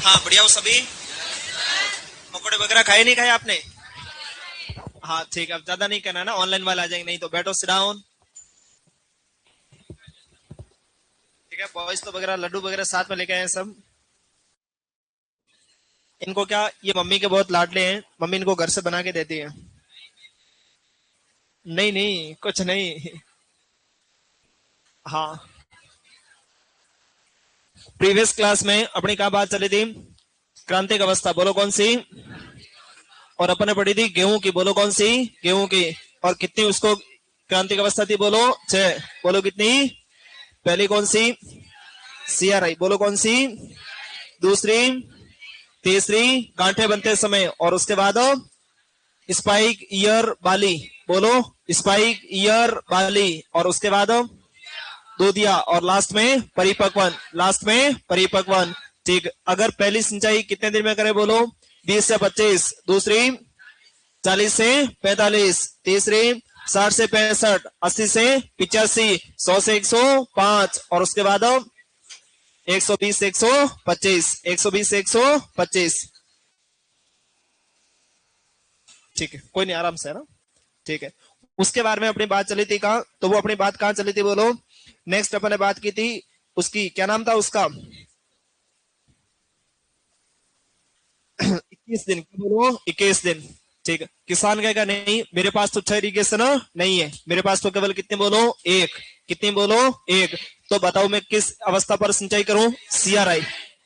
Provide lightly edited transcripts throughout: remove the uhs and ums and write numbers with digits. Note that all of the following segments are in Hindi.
हाँ बढ़िया हो सभी। पकौड़े वगैरह खाए नहीं खाए आपने? हाँ ठीक है, अब ज्यादा नहीं करना ना, ऑनलाइन वाले आ जाएंगे नहीं तो। बैठो, सिट डाउन। ठीक है, बॉयज तो वगैरह लड्डू वगैरह साथ में लेके आए हैं सब। इनको क्या, ये मम्मी के बहुत लाडले हैं, मम्मी इनको घर से बना के देती है। नहीं नहीं, कुछ नहीं। हाँ, प्रीवियस क्लास में अपनी क्या बात चली थी? क्रांतिक अवस्था, बोलो कौन सी? और अपन ने पढ़ी थी गेहूं की, बोलो कौन सी? गेहूं की। और कितनी उसको क्रांतिक अवस्था थी, बोलो 6। बोलो कितनी? पहली कौन सी? सीआरआई, बोलो कौन सी? दूसरी? तीसरी गांठे बनते समय, और उसके बाद स्पाइक ईयर बाली, बोलो स्पाइक ईयर बाली, और उसके बाद दूधिया, और लास्ट में परिपक्वन, लास्ट में परिपक्वन। ठीक, अगर पहली सिंचाई कितने दिन में करें, बोलो 20 से 25। दूसरी 40 से 45। तीसरी 60 से 65। 80 से 85। 100 से 105। और उसके बाद 120 से 125। 120 से 125। ठीक है, कोई नहीं, आराम से है ना। ठीक है, उसके बारे में अपनी बात चली थी कहाँ, तो वो अपनी बात कहाँ चली थी, बोलो। नेक्स्ट अपन ने बात की थी उसकी, क्या नाम था उसका? 21 दिन, बोलो 21 दिन। ठीक है, किसान कहेगा नहीं मेरे पास तो 6 इरिगेशन नहीं है, मेरे पास तो केवल कितने, बोलो 1। कितनी, बोलो 1। तो बताओ मैं किस अवस्था पर सिंचाई करूं? सीआरआई।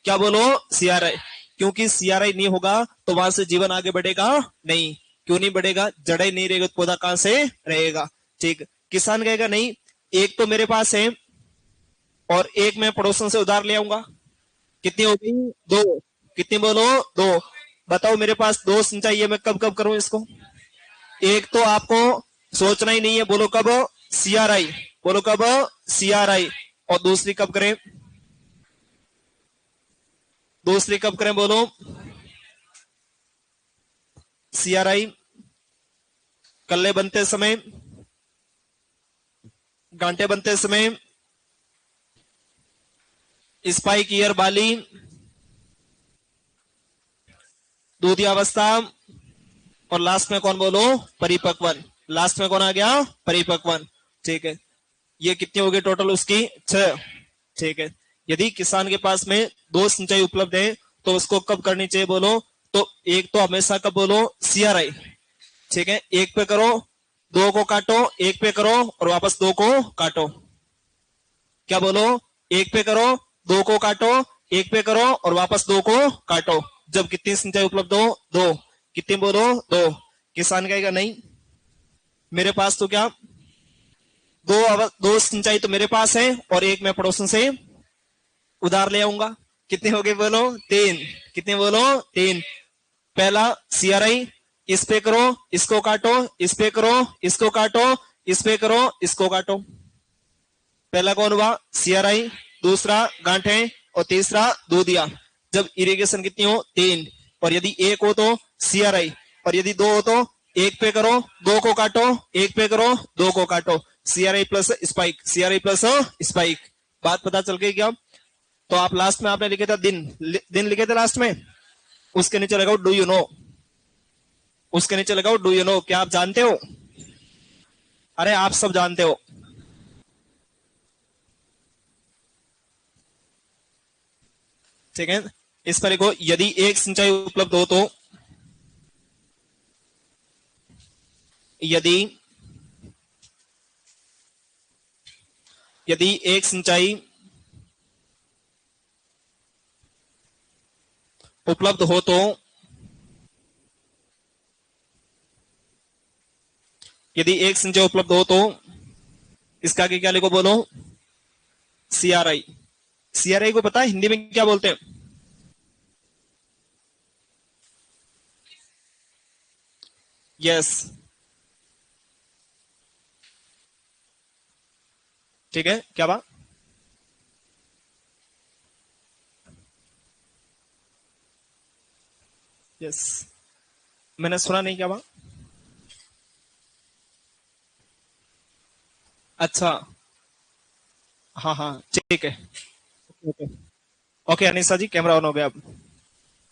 क्या बोलो? सीआरआई। क्योंकि सीआरआई नहीं होगा तो वहां से जीवन आगे बढ़ेगा नहीं। क्यों नहीं बढ़ेगा? जड़ ही नहीं रहेगी तो पौधा कहां से रहेगा? ठीक, किसान कहेगा नहीं, एक तो मेरे पास है और एक मैं पड़ोसन से उधार ले आऊंगा। कितनी हो गई? 2। कितनी, बोलो 2। बताओ मेरे पास 2 सिंचाई है, मैं कब कब करूं इसको? एक तो आपको सोचना ही नहीं है, बोलो कब? सीआरआई। बोलो कब? सीआरआई। और दूसरी कब करें? दूसरी कब करें, बोलो? सीआरआई कल्ले बनते समय, गांठे बनते समय, स्पाइक ईयर बाली, दूधी अवस्था, और लास्ट में कौन, बोलो? परिपक्वन। लास्ट में कौन आ गया? परिपक्वन। ठीक है, ये कितनी होगी टोटल उसकी? 6। ठीक है, यदि किसान के पास में 2 सिंचाई उपलब्ध है तो उसको कब करनी चाहिए, बोलो? तो एक तो हमेशा कब, बोलो? सीआरआई। ठीक है, एक पे करो, 2 को काटो, एक पे करो और वापस 2 को काटो। क्या बोलो? एक पे करो, 2 को काटो, एक पे करो और वापस 2 को काटो। जब कितनी सिंचाई उपलब्ध हो? 2। कितनी, बोलो? 2। किसान कहेगा नहीं, मेरे पास तो क्या, 2 सिंचाई तो मेरे पास है और एक मैं पड़ोसन से उधार ले आऊंगा। कितने हो गए, बोलो? 3। कितने, बोलो? 3। पहला सीआरआई, इस पे करो, इसको काटो, इस पे करो, इसको काटो, इस पे करो, इसको काटो। पहला कौन हुआ? सीआरआई। दूसरा गांठे, और तीसरा दूधिया। जब इरिगेशन कितनी हो? 3। और यदि एक हो तो सीआरआई, और यदि 2 हो तो एक पे करो, 2 को काटो, एक पे करो, 2 को काटो। CRI plus spike, CRI plus spike. बात पता चल गई क्या? तो आप लास्ट में आपने लिखे था दिन, दिन लिखे थे लास्ट में, उसके नीचे लगाओ डू यू नो। उसके नीचे लगाओ डू यू नो, क्या आप जानते हो? अरे आप सब जानते हो। ठीक है, इस पर देखो, यदि एक सिंचाई उपलब्ध हो तो, यदि यदि एक सिंचाई उपलब्ध हो तो, यदि एक सिंचाई उपलब्ध हो तो इसका आगे क्या लिखो, बोलो? सीआरआई। सीआरआई को पता है हिंदी में क्या बोलते हैं? यस। ठीक है, क्या बात? यस, मैंने सुना नहीं, क्या बात? अच्छा, हाँ हाँ ठीक है। Okay, okay Anisha ji, camera on हो गया अब।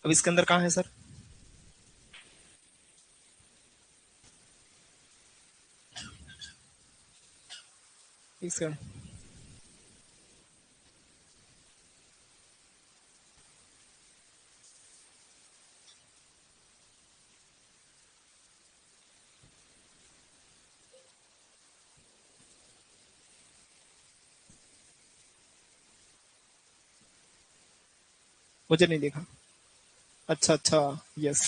अब इसके अंदर कहाँ है सर? इसके मुझे नहीं दिखा। अच्छा अच्छा। यस।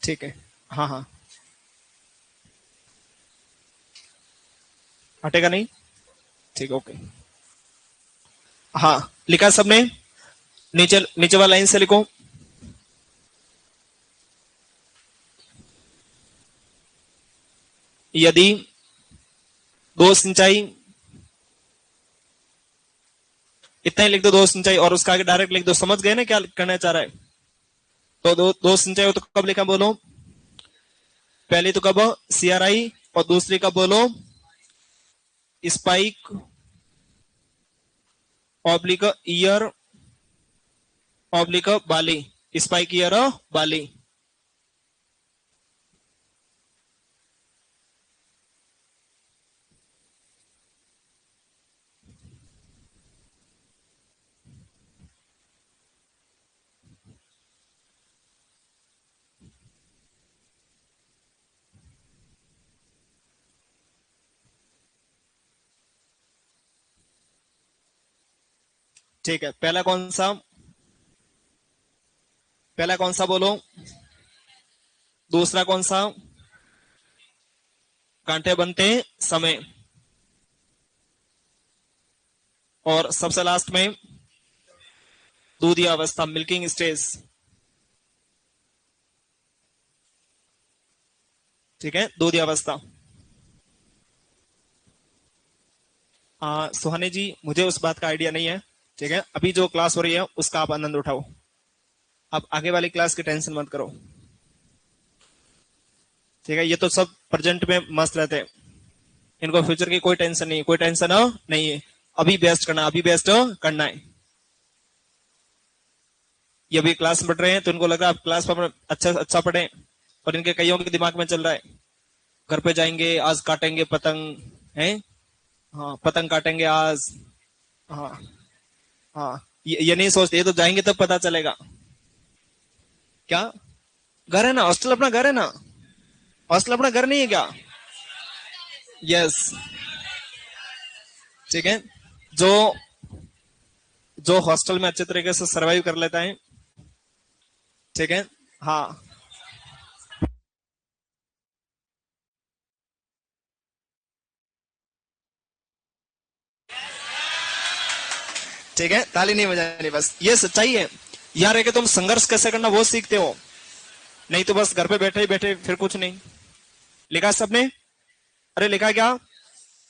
ठीक है। हाँ हाँ। हटेगा नहीं। ठीक है ओके। हाँ लिखा सबने? नीचे नीचे वाला लाइन से लिखो। यदि दो सिंचाई, इतना ही लिख दो, दो सिंचाई, और उसका आगे डायरेक्ट लिख दो। समझ गए ना क्या करना चाह रहा है? तो दो दो सिंचाई हो तो कब लिखा बोलो? पहली तो कब? CRI। और दूसरी कब बोलो? स्पाइक ऑब्लिक ईयर ऑब्लिक बाली। स्पाइक ईयर बाली। ठीक है। पहला कौन सा? पहला कौन सा बोलो? दूसरा कौन सा? कांटे बनते समय। और सबसे लास्ट में दूधी अवस्था, मिल्किंग स्टेज। ठीक है, दूधी अवस्था। सुहानी जी, मुझे उस बात का आइडिया नहीं है। ठीक है, अभी जो क्लास हो रही है उसका आप आनंद उठाओ। आप आगे वाली क्लास की टेंशन मत करो। ठीक है, ये तो सब प्रेजेंट में मस्त रहते हैं। इनको फ्यूचर की कोई टेंशन नहीं, कोई टेंशन नहीं है। अभी बेस्ट करना, अभी बेस्ट करना है। ये अभी क्लास में पढ़ रहे हैं तो इनको लग रहा है आप क्लास पर अच्छा अच्छा पढ़े, और इनके कईयों के दिमाग में चल रहा है घर पे जाएंगे आज काटेंगे पतंग है। हाँ पतंग काटेंगे आज। हाँ हाँ। ये नहीं सोचते, ये तो जाएंगे तब पता चलेगा। क्या? घर है ना, हॉस्टल अपना घर है ना। हॉस्टल अपना घर नहीं है क्या? यस। ठीक है। जो जो हॉस्टल में अच्छे तरीके से सरवाइव कर लेता है। ठीक है। हाँ। ठीक है, ताली नहीं बजानी, बस ये सच्चाई है। यहाँ रह के तुम संघर्ष कैसे करना वो सीखते हो, नहीं तो बस घर पे बैठे ही बैठे फिर कुछ नहीं। लिखा सबने? अरे लिखा क्या?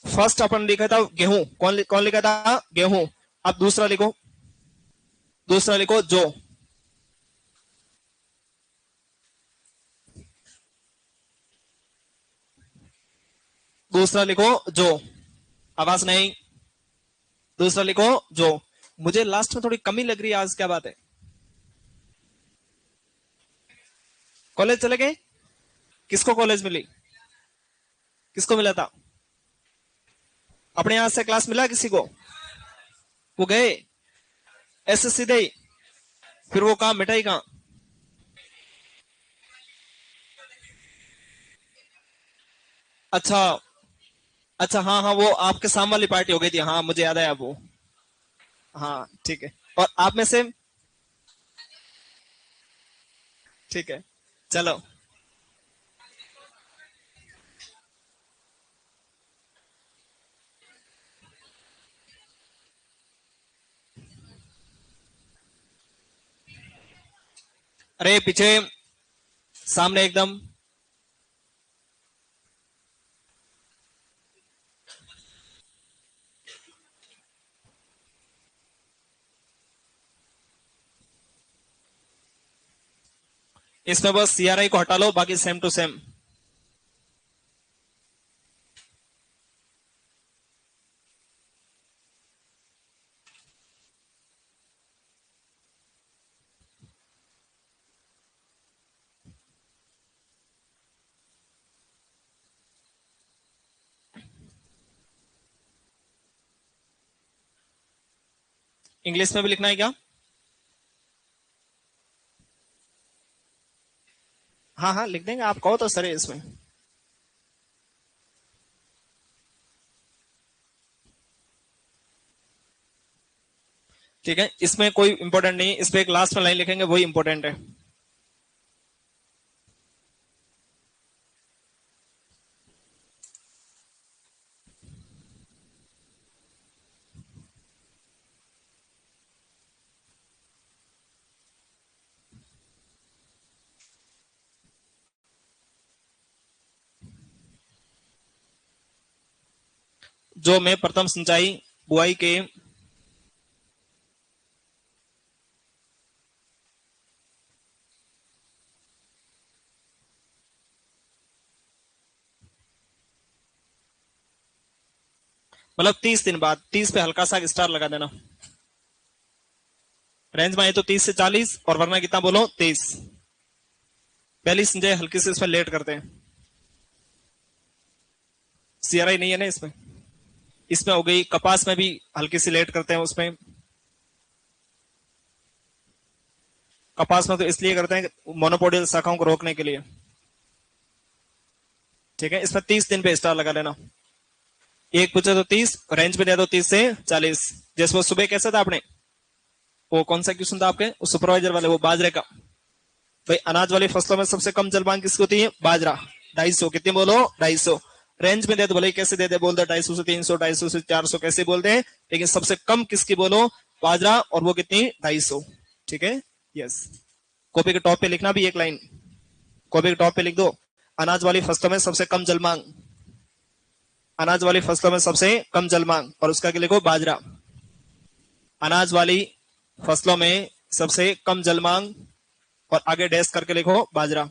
फर्स्ट अपन लिखा था गेहूं, कौन लिखा था? गेहूं। अब दूसरा लिखो। दूसरा लिखो जो। दूसरा लिखो जो। आवाज नहीं। दूसरा लिखो जो। मुझे लास्ट में थोड़ी कमी लग रही है आज, क्या बात है? कॉलेज चले गए? किसको कॉलेज मिली? किसको मिला था? अपने यहां से क्लास मिला किसी को? वो गए ऐसे सीधे ही? फिर वो कहा मिठाई कहाँ? अच्छा अच्छा। हाँ हाँ, वो आपके सामने वाली पार्टी हो गई थी, हाँ मुझे याद आया वो। हाँ ठीक है। और आप में से? ठीक है। चलो। अरे पीछे, सामने एकदम। इसमें बस CRI को हटा लो, बाकी सेम टू सेम। इंग्लिश में भी लिखना है क्या? हाँ हाँ लिख देंगे, आप कहो तो सर इसमें। ठीक है, इसमें कोई इंपॉर्टेंट नहीं, इस पे एक लास्ट में लाइन लिखेंगे, वही इंपॉर्टेंट है। जो मैं प्रथम सिंचाई बुआई के मतलब 30 दिन बाद, 30 पे हल्का सा स्टार लगा देना। रेंज में आए तो 30 से 40, और वरना कितना बोलो 30। पहली सिंचाई हल्की से इसमें लेट करते हैं, सीआरआई नहीं है ना इसमें। इसमें हो गई, कपास में भी हल्की सी लेट करते हैं उसमें। कपास में तो इसलिए करते हैं मोनोपोडियल शाखाओं को रोकने के लिए। ठीक है, इसमें 30 दिन पे स्टार लगा लेना। एक पूछे तो 30, रेंज में दे दो 30 से 40। जैसे वो सुबह कैसा था आपने, वो कौन सा क्वेश्चन था आपके, वो सुपरवाइजर वाले, वो बाजरे का। भाई अनाज वाली फसलों में सबसे कम जल मांग किसकी होती है, बाजरा। 250, कितने बोलो 250। रेंज में दे दो, भले कैसे दे दे, बोल दो 250 से 300, 250 से 400 कैसे बोलते हैं, लेकिन सबसे कम किसकी बोलो, बाजरा, और वो कितनी 250। ठीक है, यस। कॉपी के टॉप पे लिखना भी एक लाइन, कॉपी के टॉप पे लिख दो, अनाज वाली फसलों में सबसे कम जल मांग, अनाज वाली फसलों में सबसे कम जल मांग, और उसका क्या लिखो, बाजरा। अनाज वाली फसलों में सबसे कम जल मांग, और आगे डैश करके लिखो बाजरा।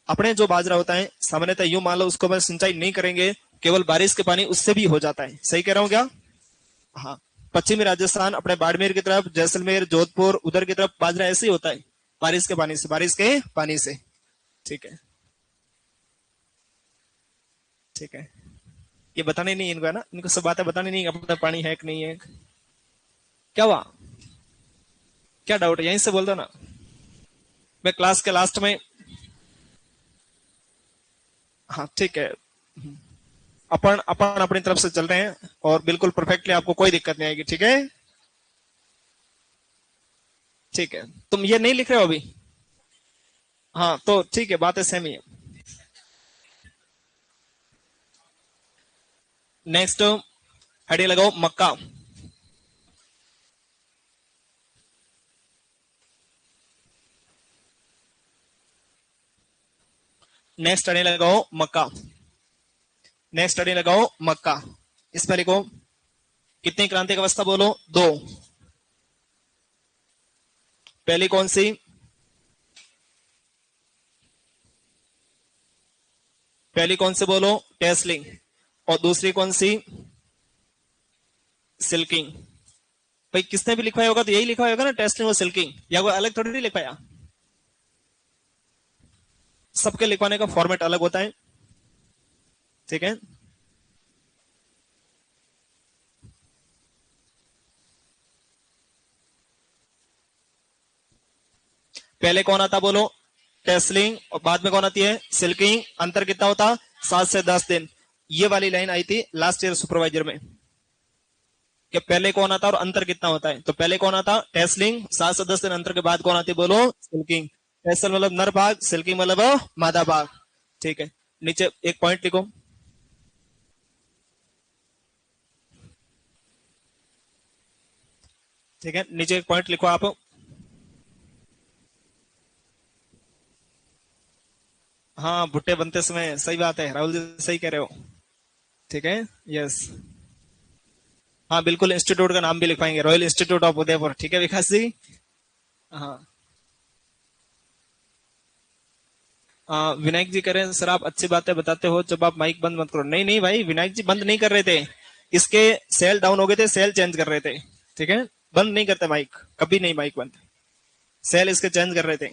अपने जो बाजरा होता है सामान्यतः यूं मान लो, उसको मैं सिंचाई नहीं करेंगे, केवल बारिश के पानी उससे भी हो जाता है। सही कह रहा हूं क्या? हाँ। पश्चिमी राजस्थान, अपने बाड़मेर की तरफ, जैसलमेर, जोधपुर, उधर की तरफ बाजरा ऐसे ही होता है, बारिश के पानी से, बारिश के पानी से। ठीक है, ठीक है। ये बताने नहीं इनको, है ना, इनको सब बातें बतानी नहीं, अपना पानी है कि नहीं है। क्या हुआ, क्या डाउट है, यहीं से बोल दो ना। मैं क्लास के लास्ट में, हाँ ठीक है, अपन अपन अपनी तरफ से चल रहे हैं, और बिल्कुल परफेक्टली, आपको कोई दिक्कत नहीं आएगी। ठीक है, ठीक है। तुम ये नहीं लिख रहे हो अभी? हाँ तो ठीक है, बातें सेम ही है। नेक्स्ट हेडिंग लगाओ मक्का। नेक्स्ट हेडिंग लगाओ मक्का। नेक्स्ट हेडिंग लगाओ मक्का। इस पर लिखो, कितनी क्रांतिक अवस्था बोलो, दो। पहली कौन सी, पहली कौन सी बोलो, टेस्लिंग। और दूसरी कौन सी, सिल्किंग। भाई किसने भी लिखवाया होगा तो यही लिखा होगा ना, टेस्लिंग और सिल्किंग, या कोई अलग थोड़ी नहीं लिखवाया। सबके लिखवाने का फॉर्मेट अलग होता है। ठीक है, पहले कौन आता बोलो, टेस्लिंग, और बाद में कौन आती है, सिल्किंग। अंतर कितना होता, 7 से 10 दिन। ये वाली लाइन आई थी लास्ट ईयर सुपरवाइजर में, कि पहले कौन आता और अंतर कितना होता है। तो पहले कौन आता, टेस्लिंग, 7 से 10 दिन अंतर के बाद कौन आती बोलो, सिल्किंग। टेसल मतलब नर भाग, सिल्किंग मतलब मादा भाग। ठीक है, नीचे एक पॉइंट लिखो। ठीक है, नीचे एक पॉइंट लिखो आप। हाँ, भुट्टे बनते समय, सही बात है राहुल जी, सही कह रहे हो। ठीक है, यस। हाँ बिल्कुल, इंस्टीट्यूट का नाम भी लिखवाएंगे, रॉयल इंस्टीट्यूट ऑफ उदयपुर। ठीक है विकास जी। हाँ। विनायक जी कह रहे हैं सर आप अच्छी बातें बताते हो, जब आप माइक बंद मत करो। नहीं नहीं भाई, विनायक जी बंद नहीं कर रहे थे, इसके सेल डाउन हो गए थे, सेल चेंज कर रहे थे। ठीक है, बंद नहीं करते माइक, कभी नहीं माइक बंद, सेल इसके चेंज कर रहे थे।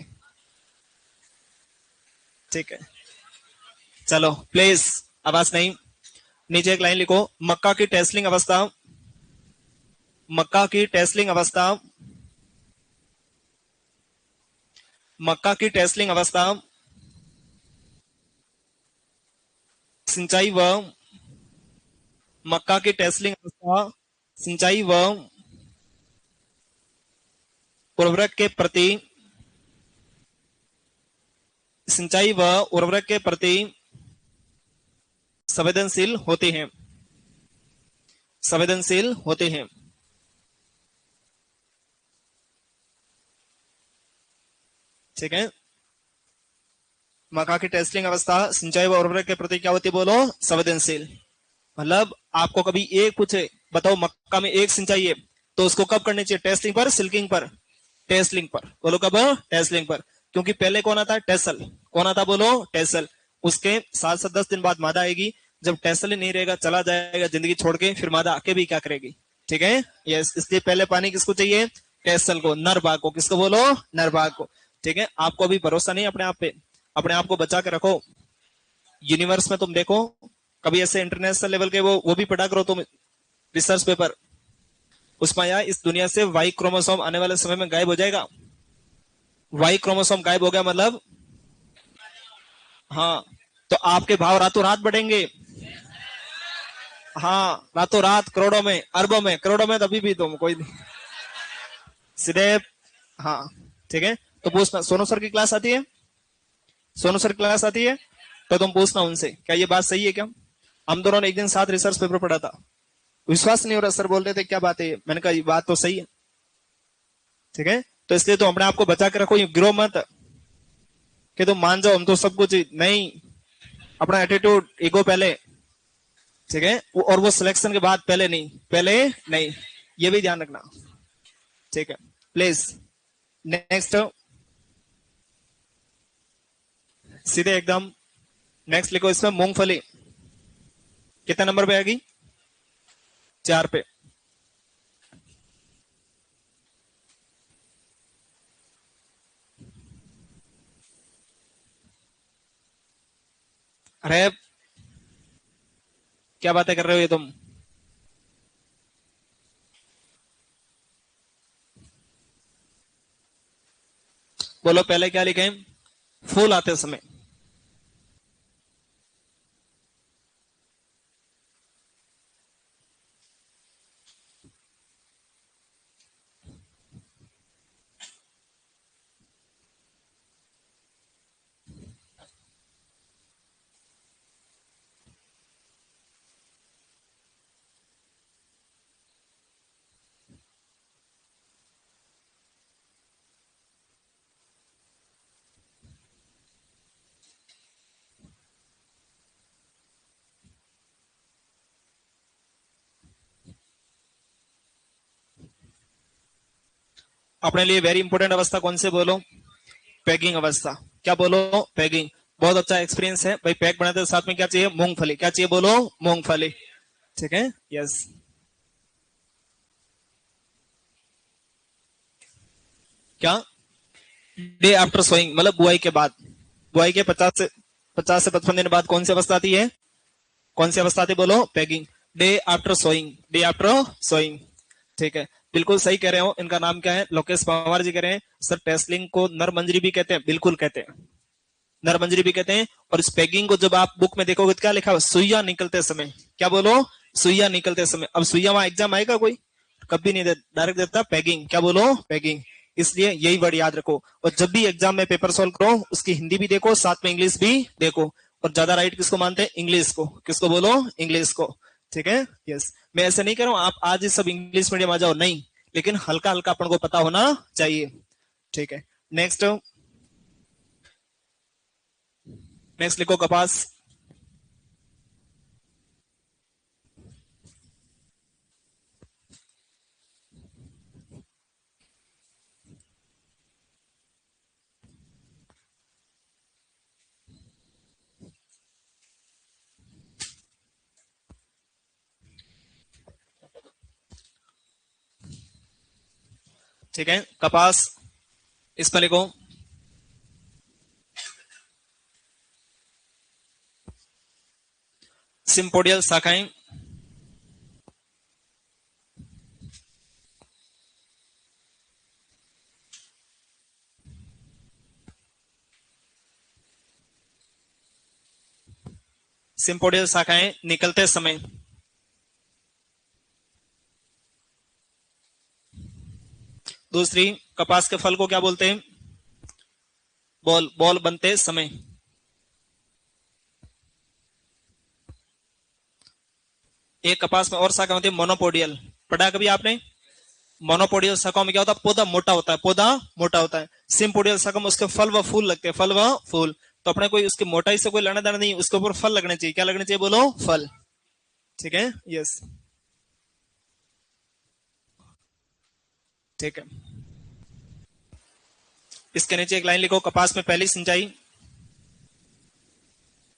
ठीक है, चलो प्लीज, आवाज नहीं। नीचे एक लाइन लिखो, मक्का की टेस्लिंग अवस्था, मक्का की टेस्लिंग अवस्था, मक्का की टेस्लिंग अवस्था सिंचाई व मक्का की टेस्लिंग अवस्था सिंचाई व उर्वरक के प्रति सिंचाई व उर्वरक के प्रति संवेदनशील होते हैं, संवेदनशील होते हैं। ठीक है, मक्का की टेस्टिंग अवस्था सिंचाई व उर्वरक के प्रति क्या होती है, बोलो, संवेदनशील। मतलब आपको कभी एक पूछे, बताओ मक्का में एक सिंचाई है, तो उसको कब करनी चाहिए, टेस्टिंग पर, सिल्किंग पर, टेस्लिंग पर, बोलो कब, टेस्लिंग पर। क्योंकि पहले कौन आता है, टेसल, कौन आता, बोलो, टेसल। उसके 7 से 10 दिन बाद मादा आएगी। जब टेसल ही नहीं रहेगा, चला जाएगा जिंदगी छोड़ के, फिर मादा आके भी क्या करेगी। ठीक है, यस, इसलिए पहले पानी किसको चाहिए, टेसल को, नर बाघ को। किसको बोलो, नर बाघ को। ठीक है, आपको अभी भरोसा नहीं अपने आप पे, अपने आप को बचा के रखो। यूनिवर्स में तुम देखो, कभी ऐसे इंटरनेशनल लेवल के वो भी पढ़ा करो तुम, रिसर्च पेपर। उसमें आया, इस दुनिया से वाई क्रोमोसोम आने वाले समय में गायब हो जाएगा। वाई क्रोमोसोम गायब हो गया मतलब, हाँ, तो आपके भाव रातों रात बढ़ेंगे। हाँ, रातों रात, करोड़ों में, अरबों में, करोड़ों में, तभी भी तुम कोई नहीं, सीधे। हाँ, ठीक है, तो पूछना, सोनू सर की क्लास आती है, सोनू सर क्लास आती है, तो तुम पूछना उनसे, क्या ये बात सही है क्या। हम दोनों ने एक दिन साथ रिसर्च पेपर पढ़ा था, विश्वास नहीं हो रहा, सर बोल रहे थे क्या बात है, मैंने कहा ये बात तो सही है। ठीक है, तो इसलिए तो अपने आप को बचा के रखो, ये गिरो मत कि तुम मान जाओ हम तो सब कुछ नहीं, अपना एटीट्यूड, ईगो पहले। ठीक है, और वो सिलेक्शन के बाद पहले नहीं, पहले नहीं, ये भी ध्यान रखना। ठीक है, प्लीज। नेक्स्ट, सीधे एकदम नेक्स्ट लिखो, इसमें मूंगफली कितने नंबर पे आएगी, 4 पे। अरे क्या बातें कर रहे हो ये तुम। बोलो पहले क्या लिखे, फूल आते समय। अपने लिए वेरी इंपॉर्टेंट अवस्था कौन से, बोलो, पैकिंग अवस्था। क्या बोलो, पैकिंग। बहुत अच्छा एक्सपीरियंस है भाई, पैक बनाते साथ में क्या चाहिए, मूंगफली। क्या चाहिए, बोलो, मूंगफली। ठीक है, यस। क्या, डे आफ्टर सोइंग मतलब बुआई के बाद, बुआई के 50 से 55 दिन बाद कौन सी अवस्था आती है, कौन सी अवस्था आती है, बोलो, packing. Day after sowing, day after sowing. ठीक है, बिल्कुल सही कह रहे हो। इनका नाम क्या है, लोकेश पवार जी कह रहे हैं सर, टेस्लिंग को नर मंजरी भी कहते हैं, बिल्कुल कहते हैं, नर मंजरी भी कहते हैं। और इस पैकिंग को जब आप बुक में देखोगे तो क्या लिखा हुआ, सुइया निकलते समय। क्या बोलो, सुइया निकलते समय। अब सुइया वहां एग्जाम आएगा कोई, कभी नहीं डायरेक्ट देता पैकिंग। क्या बोलो, पैकिंग। इसलिए यही वर्ड याद रखो, और जब भी एग्जाम में पेपर सोल्व करो, उसकी हिंदी भी देखो, साथ में इंग्लिश भी देखो। और ज्यादा राइट किसको मानते हैं, इंग्लिश को। किसको, बोलो, इंग्लिश को। ठीक है, यस। मैं ऐसे नहीं कह रहा हूं आप आज ही सब इंग्लिश मीडियम आ जाओ, नहीं, लेकिन हल्का हल्का अपन को पता होना चाहिए। ठीक है, नेक्स्ट, नेक्स्ट लिखो, कपास। ठीक है, कपास, इस पर लिखो, सिंपोडियल शाखाएं, सिंपोडियल शाखाएं निकलते समय। दूसरी, कपास के फल को क्या बोलते हैं? बॉल। बॉल बनते समय। एक कपास में और शाखा होती है मोनोपोडियल, पढ़ा कभी आपने? मोनोपोडियल शाखाओं में क्या होता है? पौधा मोटा होता है, पौधा मोटा होता है। सिंपोडियल शाखा में उसके फल व फूल लगते हैं, फल व फूल। तो अपने कोई उसकी मोटाई से कोई लेना देना नहीं, उसके ऊपर फल लगने चाहिए। क्या लगने चाहिए बोलो? फल। ठीक है, यस, ठीक है। इसके नीचे एक लाइन लिखो, कपास में पहली सिंचाई।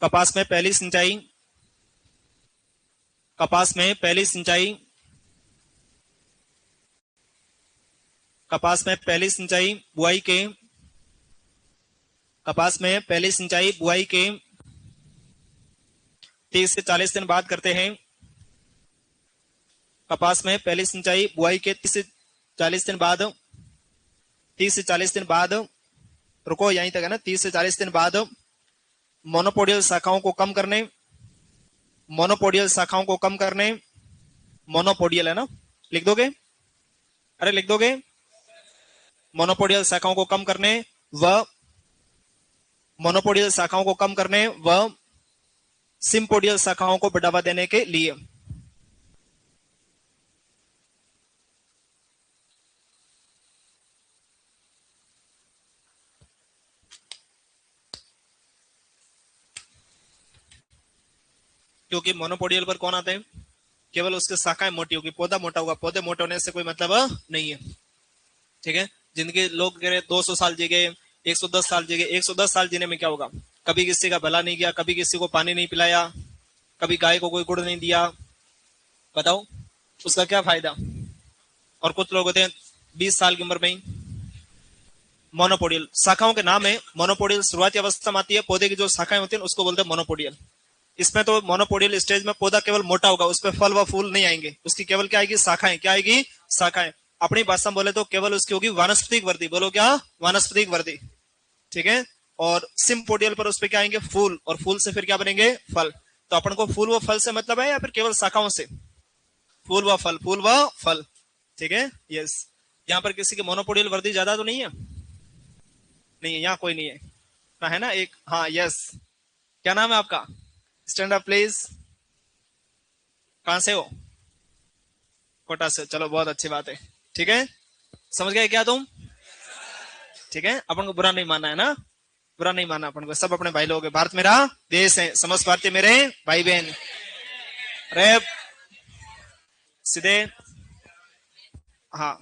कपास में पहली सिंचाई। कपास में पहली सिंचाई। कपास में पहली सिंचाई बुआई के। कपास में पहली सिंचाई बुआई के 30 से 40 दिन बाद करते हैं। कपास में पहली सिंचाई बुआई के 30 से 40 दिन बाद। 30 से 40 दिन बाद, रुको यहीं तक है ना, 30 से 40 दिन बाद मोनोपोडियल शाखाओं को कम करने। मोनोपोडियल शाखाओं को कम करने। मोनोपोडियल है ना, लिख दोगे? अरे लिख दोगे? मोनोपोडियल शाखाओं को कम करने व मोनोपोडियल शाखाओं को कम करने व सिंपोडियल शाखाओं को बढ़ावा देने के लिए। क्योंकि मोनोपोडियल पर कौन आते हैं? केवल उसकी शाखाएं मोटी होगी, पौधा मोटा होगा। पौधे मोटे होने से कोई मतलब नहीं है। ठीक है, जिनके लोग कह रहे 200 साल जी गए, 110 साल जी गए, 110 साल जीने में क्या होगा? कभी किसी का भला नहीं किया, कभी किसी को पानी नहीं पिलाया, कभी गाय को कोई गुड़ नहीं दिया, बताओ उसका क्या फायदा? और कुछ लोग होते हैं 20 साल की उम्र में ही। मोनोपोडियल शाखाओं के नाम है मोनोपोडियल। शुरुआती अवस्था में आती है, पौधे की जो शाखाएं होती हैं उसको बोलते हैं मोनोपोडियल। इसमें तो मोनोपोडियल स्टेज में पौधा केवल मोटा होगा, उस पर फल व फूल नहीं आएंगे, उसकी केवल क्या आएगी? शाखाएं। क्या आएगी? शाखाएं। अपनी भाषा में बोले तो केवल उसकी होगी वानस्पतिक वृद्धि। बोलो क्या? वानस्पतिक वृद्धि। ठीक है। और सिंपोडियल पर उस पर क्या आएंगे? फूल। और फूल से फिर क्या बनेंगे? फल। तो अपन को फूल व फल से मतलब है या फिर केवल शाखाओं से? फूल व फल, फूल व फल। ठीक है, यस। यहाँ पर किसी की मोनोपोडियल वृद्धि ज्यादा तो नहीं है? नहीं है, यहाँ कोई नहीं है ना, है ना एक? हाँ, यस। क्या नाम है आपका? Stand up please. कहां से हो? कोटा से, चलो बहुत अच्छी बात है। ठीक है, समझ गए क्या तुम? ठीक है, अपन को बुरा नहीं मानना है ना, बुरा नहीं मानना अपन को, सब अपने भाई लोग हैं। भारत मेरा देश है, समस्त भारतीय मेरे भाई बहन। अरे सीधे, हाँ।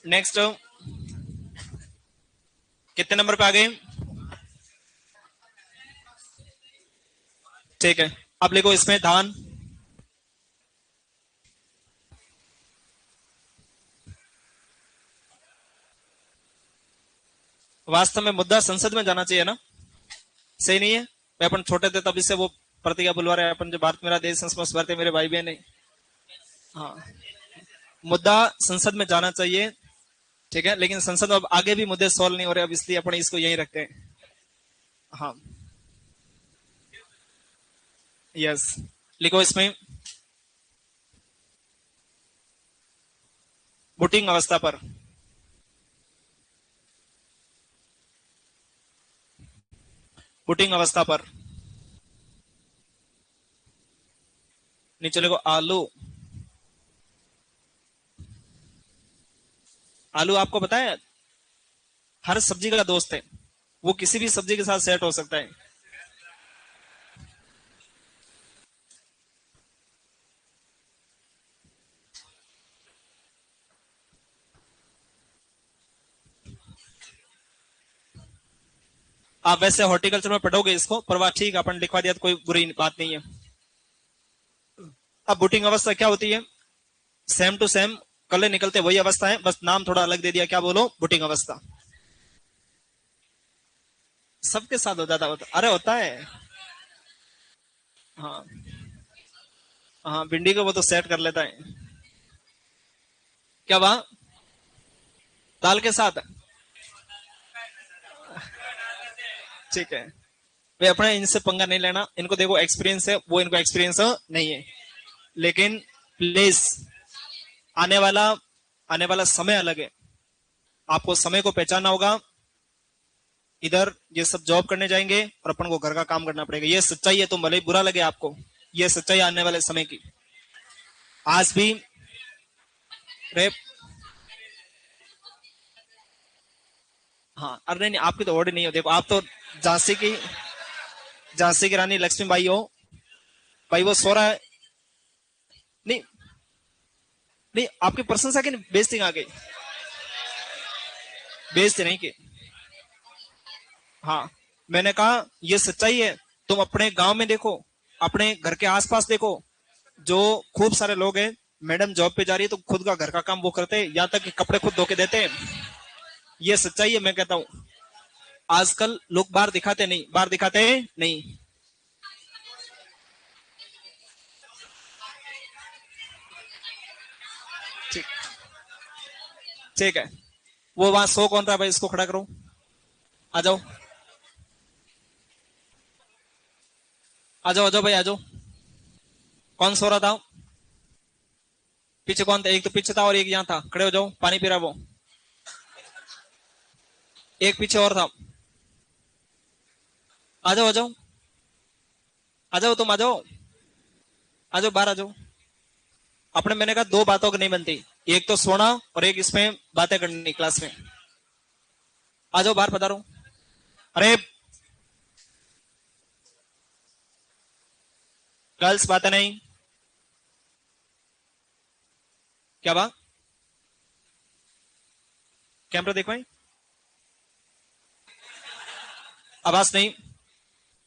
नेक्स्ट, कितने नंबर पे आ गए? ठीक है, अब लिखो इसमें धान। वास्तव में मुद्दा संसद में जाना चाहिए ना, सही नहीं है? मैं अपन छोटे थे तभी से वो प्रतिज्ञा बुलवा रहे हैं अपन, जो भारत मेरा देश, समस्त भारतीय मेरे भाई बहन है। हाँ, मुद्दा संसद में जाना चाहिए। ठीक है, लेकिन संसद में अब आगे भी मुद्दे सॉल्व नहीं हो रहे, अब इसलिए अपन इसको यहीं रखते हैं। हाँ, यस। लिखो इसमें, बूटिंग अवस्था पर। बूटिंग अवस्था पर नीचे लिखो आलू। आलू आपको पता है हर सब्जी का दोस्त है, वो किसी भी सब्जी के साथ सेट हो सकता है। आप वैसे हॉर्टिकल्चर में पढ़ोगे इसको, पर वाह ठीक, अपन लिखवा दिया तो कोई बुरी बात नहीं है। अब बूटिंग अवस्था क्या होती है? सेम टू सेम कलर निकलते वही अवस्था है, बस नाम थोड़ा अलग दे दिया। क्या बोलो? बूटिंग अवस्था। सबके साथ हो जाता होता, अरे होता है। हाँ, हाँ, भिंडी को वो तो सेट कर लेता है। क्या वहां दाल के साथ? ठीक है, वे अपने इनसे पंगा नहीं लेना, इनको देखो एक्सपीरियंस है, वो इनको एक्सपीरियंस नहीं है। लेकिन प्लीज आने वाला आने वाला समय अलग है, आपको समय को पहचानना होगा। इधर ये सब जॉब करने जाएंगे और अपन को घर का काम करना पड़ेगा, ये सच्चाई है, तुम भले ही बुरा लगे आपको, ये सच्चाई आने वाले समय की। आज भी रे, हाँ अरे नहीं, आपकी तो ऑर्डर नहीं हो, देखो आप तो झांसी की रानी लक्ष्मीबाई हो भाई, वो सो रहा है। नहीं नहीं, आपकी प्रशंसा की बेइज्जती आ गई, बेइज्जती नहीं की। हाँ मैंने कहा ये सच्चाई है, तुम अपने गांव में देखो, अपने घर के आसपास देखो, जो खूब सारे लोग हैं, मैडम जॉब पे जा रही है तो खुद का घर का काम वो करते हैं, यहाँ तक कि कपड़े खुद धो के देते हैं। ये सच्चाई है, मैं कहता हूँ। आजकल लोग बाहर दिखाते नहीं, बाहर दिखाते नहीं। ठीक, ठीक है। वो वहां सो कौन रहा है भाई, इसको खड़ा करो, आ जाओ, आ जाओ भाई, आ जाओ। कौन सो रहा था पीछे, कौन था? एक तो पीछे था और एक यहाँ था, खड़े हो जाओ, पानी पी रहा वो, एक पीछे और था। आ जाओ, आ जाओ, आ जाओ, तुम आ जाओ, आ जाओ, बाहर आ जाओ। अपने मैंने कहा दो बातों की नहीं बनती, एक तो सोना और एक इसमें बातें करनी क्लास में। आ जाओ, बाहर पधारो। अरे गर्ल्स बातें नहीं, क्या बात, कैमरा देखो, आवाज नहीं।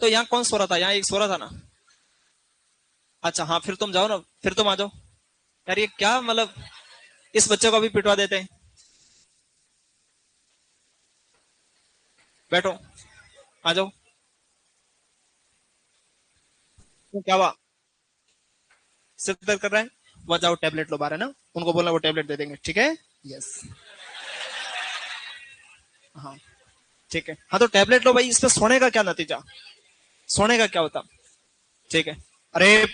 तो यहाँ कौन सो रहा था? यहाँ एक सो रहा था ना। अच्छा हाँ, फिर तुम जाओ ना, फिर तुम आ जाओ। यार ये क्या मतलब, इस बच्चे को भी पिटवा देते हैं। बैठो, आ जाओ। तो क्या हुआ, सिर दर्द कर रहा है? वह जाओ टेबलेट लो, बाहर है ना, उनको बोलना वो टेबलेट दे देंगे, ठीक है। यस, हाँ ठीक है। हाँ तो टेबलेट लो भाई, इस पे सोने का क्या नतीजा, सोने का क्या होता? ठीक है। अरे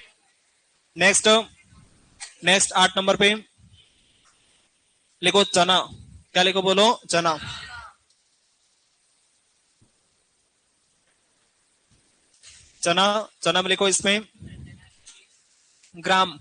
नेक्स्ट, नेक्स्ट 8 नंबर पे लिखो चना। क्या लिखो बोलो? चना। चना, चना में लिखो इसमें ग्राम।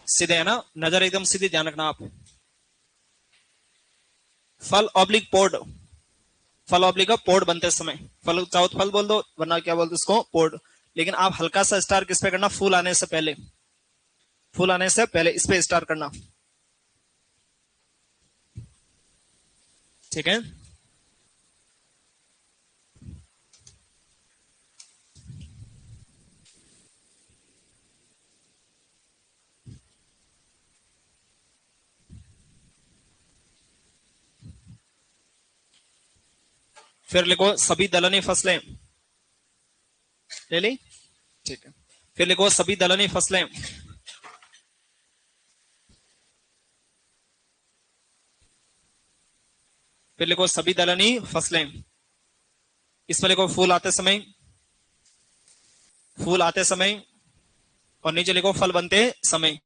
सीधे है ना, नजर एकदम सीधी, ध्यान रखना आप। फल ऑब्लिक पोड, फल ऑब्लिक का पोड बनते समय, फल चाहो तो फल बोल दो, वरना क्या बोलते इसको, पोड। लेकिन आप हल्का सा स्टार किस पे करना? फूल आने से पहले, फूल आने से पहले इस पे स्टार करना, ठीक है। फिर लिखो सभी दलनी फसलें, ले ली, ठीक है। फिर लिखो सभी दलनी फसलें, फिर लिखो सभी दलनी फसलें, इसमें लिखो फूल आते समय, फूल आते समय, और नीचे लिखो फल बनते समय।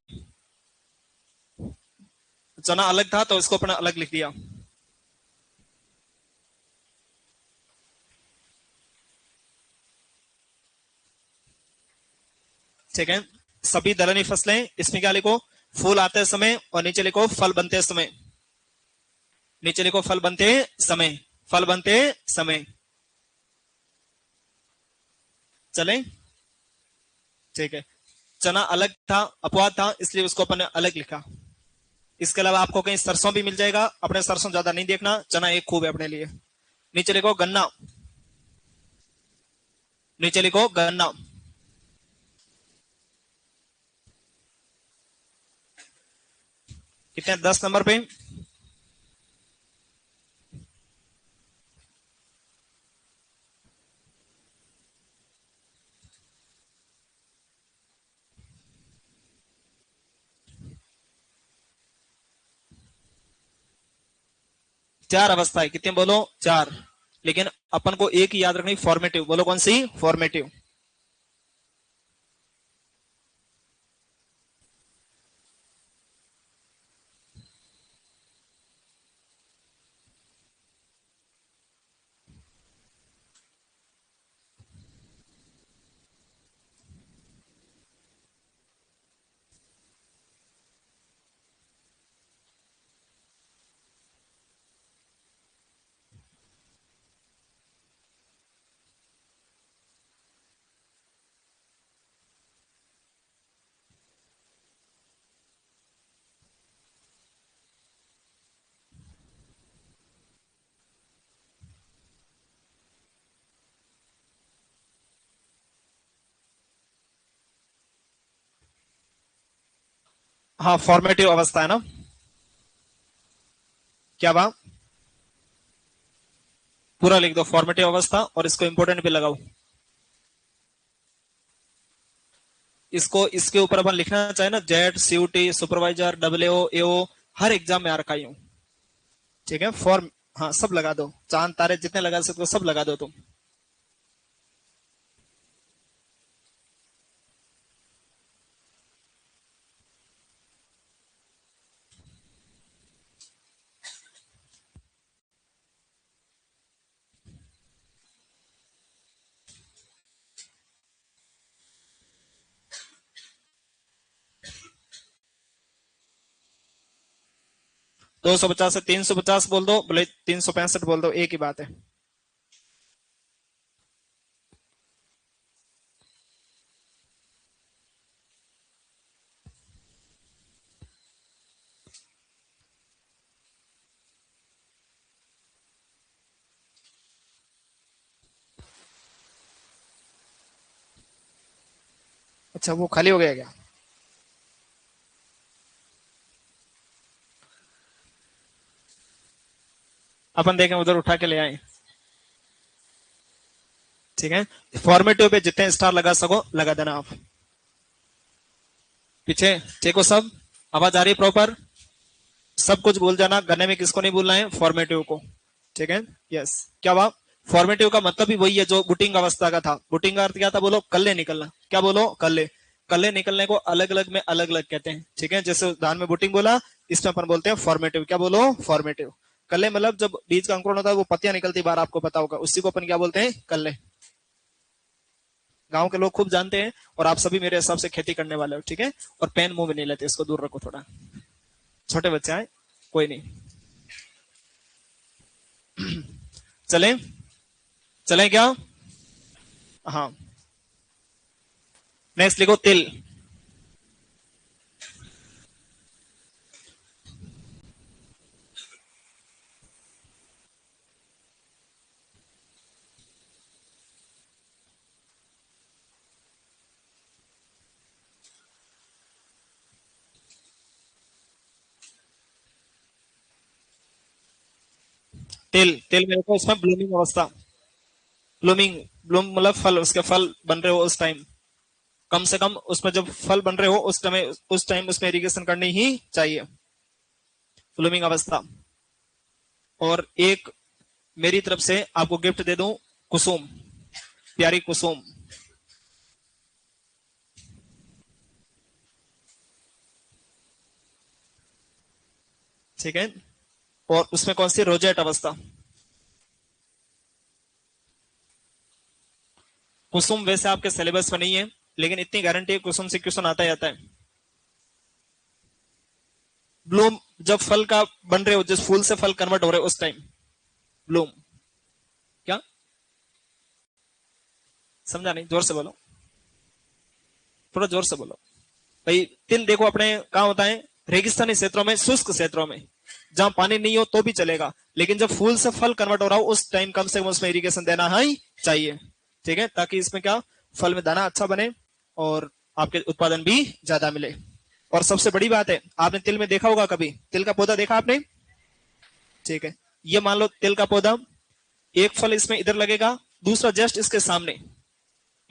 चना अलग था तो इसको अपना अलग लिख दिया, ठीक है। सभी दलहनी फसलें, इसमें क्या लिखो? फूल आते समय, और नीचे लिखो फल बनते समय, नीचे लिखो फल बनते समय, फल बनते समय। चले, ठीक है। चना अलग था, अपवाद था, इसलिए उसको अपन ने अलग लिखा। इसके अलावा आपको कहीं सरसों भी मिल जाएगा, अपने सरसों ज्यादा नहीं देखना, चना एक खूब है अपने लिए। नीचे लिखो गन्ना, नीचे लिखो गन्ना। कितने, 10 नंबर पे। 4 अवस्था है, कितने बोलो, 4। लेकिन अपन को एक ही याद रखनी, फॉर्मेटिव। बोलो कौन सी, फॉर्मेटिव। हाँ, फॉर्मेटिव अवस्था है ना। क्या बात, पूरा लिख दो फॉर्मेटिव अवस्था, और इसको इंपोर्टेंट भी लगाओ। इसको इसके ऊपर अपन लिखना चाहे ना, जेट, सीयूटी, सुपरवाइजर, डब्ल्यू, एओ, हर एग्जाम में आ रखा ही हूं। ठीक है, फॉर्म, हाँ सब लगा दो, चांद तारे जितने लगा सकते हो सब लगा दो तुम। दो सौ पचास से 350 बोल दो, बोले 365 बोल दो, एक ही बात है। अच्छा, वो खाली हो गया क्या। अपन देखें, उधर उठा के ले आए। ठीक है, फॉर्मेटिव पे जितने स्टार लगा सको लगा देना आप। पीछे देखो सब, आवाज आ रही है प्रॉपर। सब कुछ भूल जाना, गन्ने में किसको नहीं भूलना है, फॉर्मेटिव को। ठीक है, यस। क्या बात, फॉर्मेटिव का मतलब भी वही है जो बुटिंग अवस्था का था। बुटिंग का अर्थ क्या था, बोलो कल्ले निकलना। क्या बोलो, कल्ले। कल्ले निकलने को अलग अलग में अलग अलग कहते हैं। ठीक है, जैसे धान में बुटिंग बोला, इसमें अपन बोलते हैं फॉर्मेटिव। क्या बोलो, फॉर्मेटिव। कल्ले मतलब जब बीज का अंकुरण होता है, वो पत्तियां निकलती बाहर, आपको पता होगा, उसी को अपन क्या बोलते हैं, कल्ले। गांव के लोग खूब जानते हैं, और आप सभी मेरे हिसाब से खेती करने वाले हो। ठीक है, और पेन मुंह में नहीं लेते, इसको दूर रखो थोड़ा, छोटे बच्चे आए, कोई नहीं। चलें, चलें क्या। हाँ, नेक्स्ट लिखो तिल। तिल, तिल मेरे को इसमें ब्लूमिंग अवस्था। ब्लूमिंग, ब्लूम मतलब फल, उसके फल बन रहे हो उस टाइम, कम से कम उसमें जब फल बन रहे हो उस टाइम उसमें इरिगेशन करनी ही चाहिए। ब्लूमिंग अवस्था। और एक मेरी तरफ से आपको गिफ्ट दे दूं, कुसुम, प्यारी कुसुम। ठीक है, और उसमें कौन सी, रोजेट अवस्था। कुसुम वैसे आपके सिलेबस में नहीं है, लेकिन इतनी गारंटी है, कुसुम से क्वेश्चन आता ही आता है। ब्लूम, जब फल का बन रहे हो, जिस फूल से फल कन्वर्ट हो रहे हो उस टाइम, ब्लूम। क्या, समझा नहीं? जोर से बोलो, थोड़ा जोर से बोलो भाई। तिल देखो अपने कहाँ होता है? रेगिस्तानी क्षेत्रों में, शुष्क क्षेत्रों में, जहां पानी नहीं हो तो भी चलेगा, लेकिन जब फूल से फल कन्वर्ट हो रहा हो उस टाइम कम से कम उसमें इरिगेशन देना ही चाहिए। ठीक है, ताकि इसमें क्या, फल में दाना अच्छा बने और आपके उत्पादन भी ज्यादा मिले। और सबसे बड़ी बात है, आपने तिल में देखा होगा, कभी तिल का पौधा देखा आपने? ठीक है, ये मान लो तिल का पौधा, एक फल इसमें इधर लगेगा, दूसरा जस्ट इसके सामने,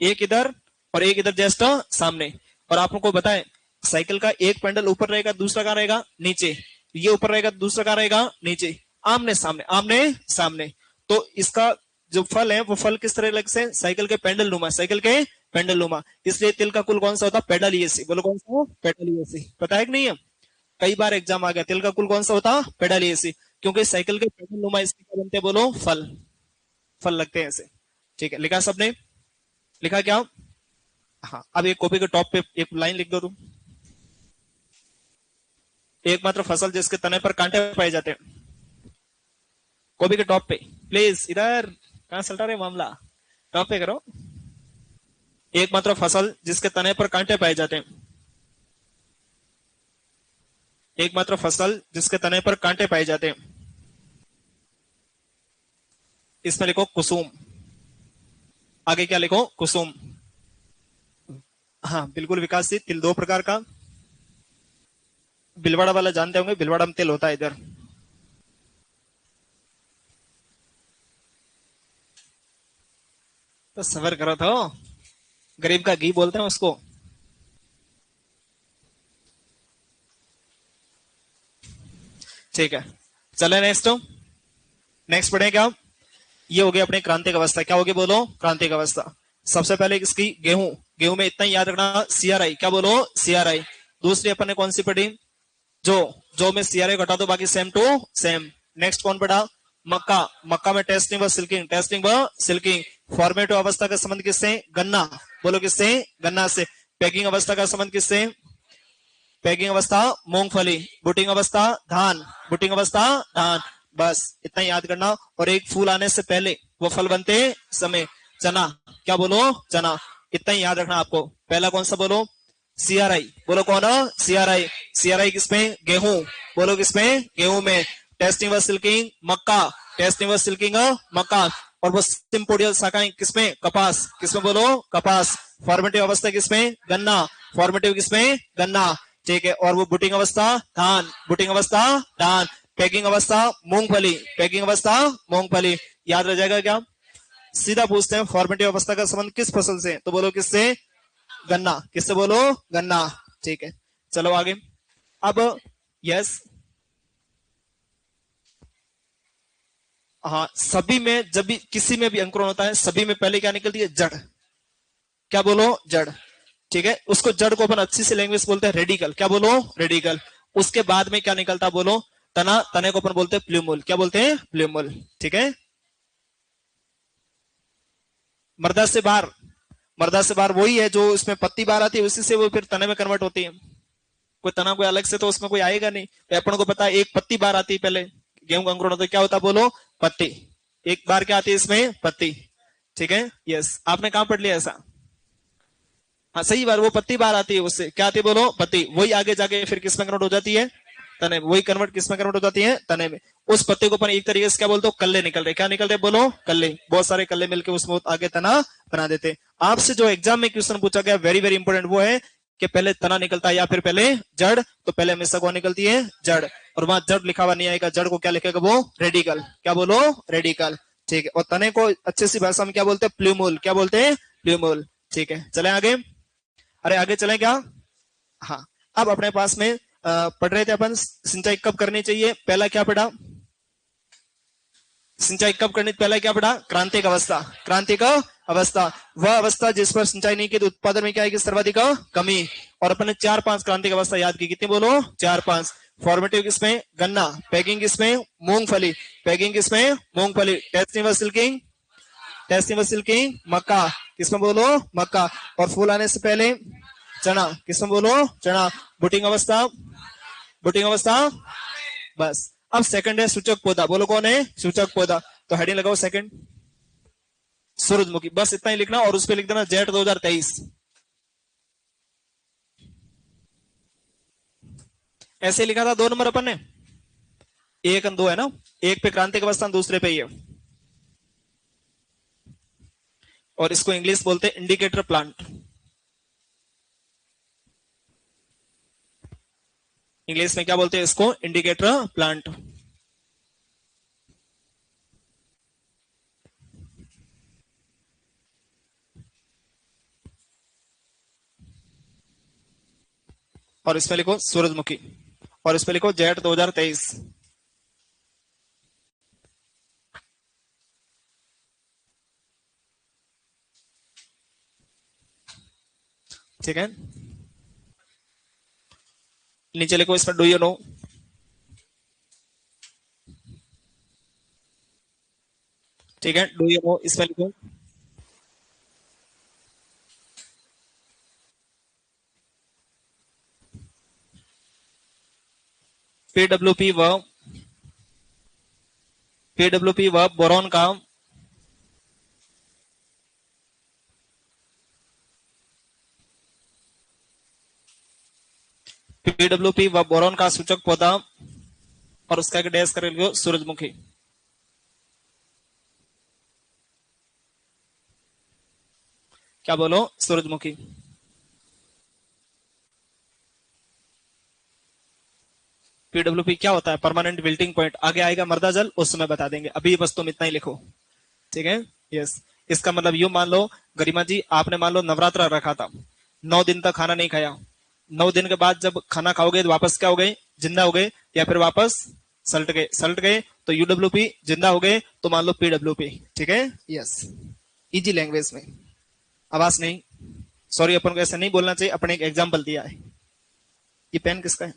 एक इधर और एक इधर जस्ट सामने। और आप लोगों को बताएं, साइकिल का एक पेंडल ऊपर रहेगा, दूसरा कहां रहेगा? नीचे। ये ऊपर रहेगा, दूसरा कहां रहेगा? नीचे। आमने सामने, आमने सामने। तो इसका जो फल है वो फल किस तरह से? साइकिल के पेंडल नुमा, साइकिल के पेंडल नुमा। इसलिए तिल का कुल कौन सा होता? पेडालिएसी। बोलो कौन सा? पेडालिएसी। पता है कि नहीं है? कई बार एग्जाम आ गया, तिल का कुल कौन सा होता? पेडालिएसी। क्योंकि साइकिल के पेडल नुमा इसके क्या बनते हैं? बोलो, फल। फल लगते हैं ऐसे। ठीक है, लिखा सबने? लिखा क्या? हाँ, अब एक कॉपी के टॉप पे एक लाइन लिख दो तुम। एकमात्र फसल जिसके तने पर कांटे पाए जाते हैं। कॉपी के टॉप पे प्लीज, इधर कहां चल रहा है मामला? टॉप पे करो। एकमात्र फसल जिसके तने पर कांटे पाए जाते हैं। एकमात्र फसल जिसके तने पर कांटे पाए जाते हैं। इसमें लिखो कुसुम। आगे क्या लिखो? कुसुम। हाँ बिल्कुल विकास जी, तिल दो प्रकार का। भिलवाड़ा वाला जानते होंगे, भिलवाड़ा में तिल होता है इधर। तो सबर करो तो, गरीब का घी बोलते हैं उसको। ठीक है, चले नेक्स्ट। नेक्स्ट पढ़े क्या? ये हो गया अपने क्रांतिक अवस्था। क्या हो गया? बोलो, क्रांतिक अवस्था। सबसे पहले इसकी गेहूं। गेहूं में इतना ही याद रखना, सीआरआई। क्या बोलो? सीआरआई। दूसरी अपन ने कौन सी पढ़ी? जो। जो में सीआरआई घटा दो, बाकी सेम टू सेम। नेक्स्ट कौन पढ़ा? मक्का। मक्का में टेस्टिंग व सिल्किंग, टेस्टिंग व सिल्किंग। फॉर्मेटिव अवस्था का संबंध किससे? गन्ना। बोलो किससे? गन्ना से। पैकिंग अवस्था का संबंध किससे? पैकिंग अवस्था मूंगफली। बुटिंग अवस्था धान। बुटिंग अवस्था धान। बस इतना याद करना। और एक फूल आने से पहले वो फल बनते समय चना। क्या बोलो? चना। इतना ही याद रखना आपको। पहला कौन सा बोलो? सीआरआई। बोलो कौन? सीआरआई। सीआरआई किसमें? गेहूं। बोलो किसमें? गेहूं में। टेस्टिंग व सिल्किंग मक्का। टेस्टिंग व सिल्किंग मक्का। और वो सिंपोडियल शाखाएं किसमें? कपास। किसमें? बोलो, कपास। फॉर्मेटिव अवस्था किसमें? गन्ना। फॉर्मेटिव किसमें? गन्ना। ठीक है, और वो बुटिंग अवस्था धान। बुटिंग अवस्था धान। पैकिंग अवस्था मूंगफली। पैकिंग अवस्था मूंगफली। याद रह जाएगा क्या? सीधा पूछते हैं, फॉर्मेटिव अवस्था का संबंध किस फसल से? तो बोलो किससे? गन्ना। किससे? बोलो, गन्ना। ठीक है, चलो आगे। अब यस, हाँ, सभी में जब भी किसी में भी अंकुरण होता है, सभी में पहले क्या निकलती है? जड़। क्या बोलो? जड़। ठीक है, उसको जड़ को अपन अच्छी सी लैंग्वेज बोलते हैं रेडिकल। क्या बोलो? रेडिकल। उसके बाद में क्या निकलता? बोलो, तना। तने को अपन बोलते हैं प्ल्यूमुल। क्या बोलते हैं? प्ल्यूमुल। ठीक है, मर्दा से बाहर। मर्दा से बाहर वही है जो इसमें पत्ती बाहर आती है, उसी से वो फिर तने में कन्वर्ट होती है। कोई तना कोई अलग से तो उसमें कोई आएगा नहीं। तो अपन को पता है एक पत्ती बाहर आती है पहले, गेहूं का अंकुरण होता है। क्या होता है? बोलो, पत्ती। एक बार क्या आती है इसमें? पत्ती। ठीक है, यस। आपने कहां पढ़ लिया ऐसा? हाँ सही बात, वो पत्ती बाहर आती है, उससे क्या आती है? बोलो, पत्ती। वही आगे जाके फिर किस में कन्वर्ट हो जाती है? तने में। वही कन्वर्ट किस में कन्वर्ट हो जाती है? तने में। उस पत्ते को अपन एक तरीके से क्या बोलते हो? कल्ले निकल रहे। क्या निकल रहे? बोलो, कल्ले। बहुत सारे कल्ले मिलकर उसमें आगे तना बना देते। आपसे जो एग्जाम में क्वेश्चन पूछा गया वेरी वेरी इंपोर्टेंट, वो है कि पहले तना निकलता है या फिर पहले जड़? तो पहले हमेशा कौन निकलती है? जड़। और वहां जड़ लिखा हुआ नहीं आएगा, जड़ को क्या लिखेगा? वो रेडिकल। क्या बोलो? रेडिकल। ठीक है, और तने को अच्छे सी भाषा में क्या बोलते हैं? प्ल्यूमुल। क्या बोलते हैं? प्ल्यूमुल। ठीक है, चले आगे। अरे आगे चले क्या? हाँ, अब अपने पास में पढ़ रहे थे अपन सिंचाई कब करनी चाहिए। पहला क्या पढ़ा? सिंचाई कब करनी? पहला क्या पढ़ा? क्रांतिक अवस्था। क्रांतिक अवस्था वह अवस्था जिस पर सिंचाई नहीं की तो उत्पादन में क्या आएगी? सर्वाधिक कमी। और अपन ने 4-5 क्रांतिक अवस्था याद की। कितनी? बोलो, 4-5। फॉर्मेटिव किसमें? गन्ना। पैकिंग किसमें? मूंगफली। पैकिंग किसमें? मूंगफली। टेस्टिंग व सिल्किंग। टेस्टिंग व सिल्किंग मक्का। किसमें? बोलो, मक्का। और फूल आने से पहले चना। किसमें? बोलो, चना। बुटिंग अवस्था। बुटिंग अवस्था। बस। अब सेकंड है सूचक पौधा। बोलो कौन है? सूचक पौधा। तो हेडिंग लगाओ सेकंड। सूरजमुखी, बस इतना ही लिखना और उस पर लिख देना जेट 2023। ऐसे लिखा था 2 नंबर अपन ने, 1 और 2 है ना, एक पे क्रांतिक अवस्था, दूसरे पे ये, और इसको इंग्लिश बोलते हैं इंडिकेटर प्लांट। इंग्लिश में क्या बोलते हैं इसको? Indicator plant. और इसमें लिखो सूरजमुखी, और इसमें लिखो जेट 2023। ठीक है, नीचे लिखो इसमें डू यू नो। ठीक है, डू यू नो इसमें लिखो। पीडब्ल्यूपी व पीडब्ल्यूपी व बोरॉन का, पीडब्ल्यूपी व बोरॉन का सूचक पौधा, और उसका डैश कर लिखो सूरजमुखी। क्या बोलो? सूरजमुखी। पीडब्ल्यूपी क्या होता है? Permanent wilting point. आगे आएगा मर्दा जल, उस समय बता देंगे, अभी बस तुम इतना ही लिखो। ठीक है, यस। इसका मतलब यूं मान लो गरिमा जी, आपने मान लो नवरात्र रखा था, 9 दिन तक खाना नहीं खाया, 9 दिन के बाद जब खाना खाओगे तो वापस क्या हो गए? जिंदा हो गए, या फिर वापस सल्ट गए, सल्ट गए तो यूडब्ल्यूपी, जिंदा हो गए तो मान लो पीडब्ल्यूपी। ठीक है, यस, इजी लैंग्वेज में। आवाज नहीं, सॉरी, अपन को ऐसा नहीं बोलना चाहिए, अपने एक एग्जाम्पल दिया है। ये पेन किसका है?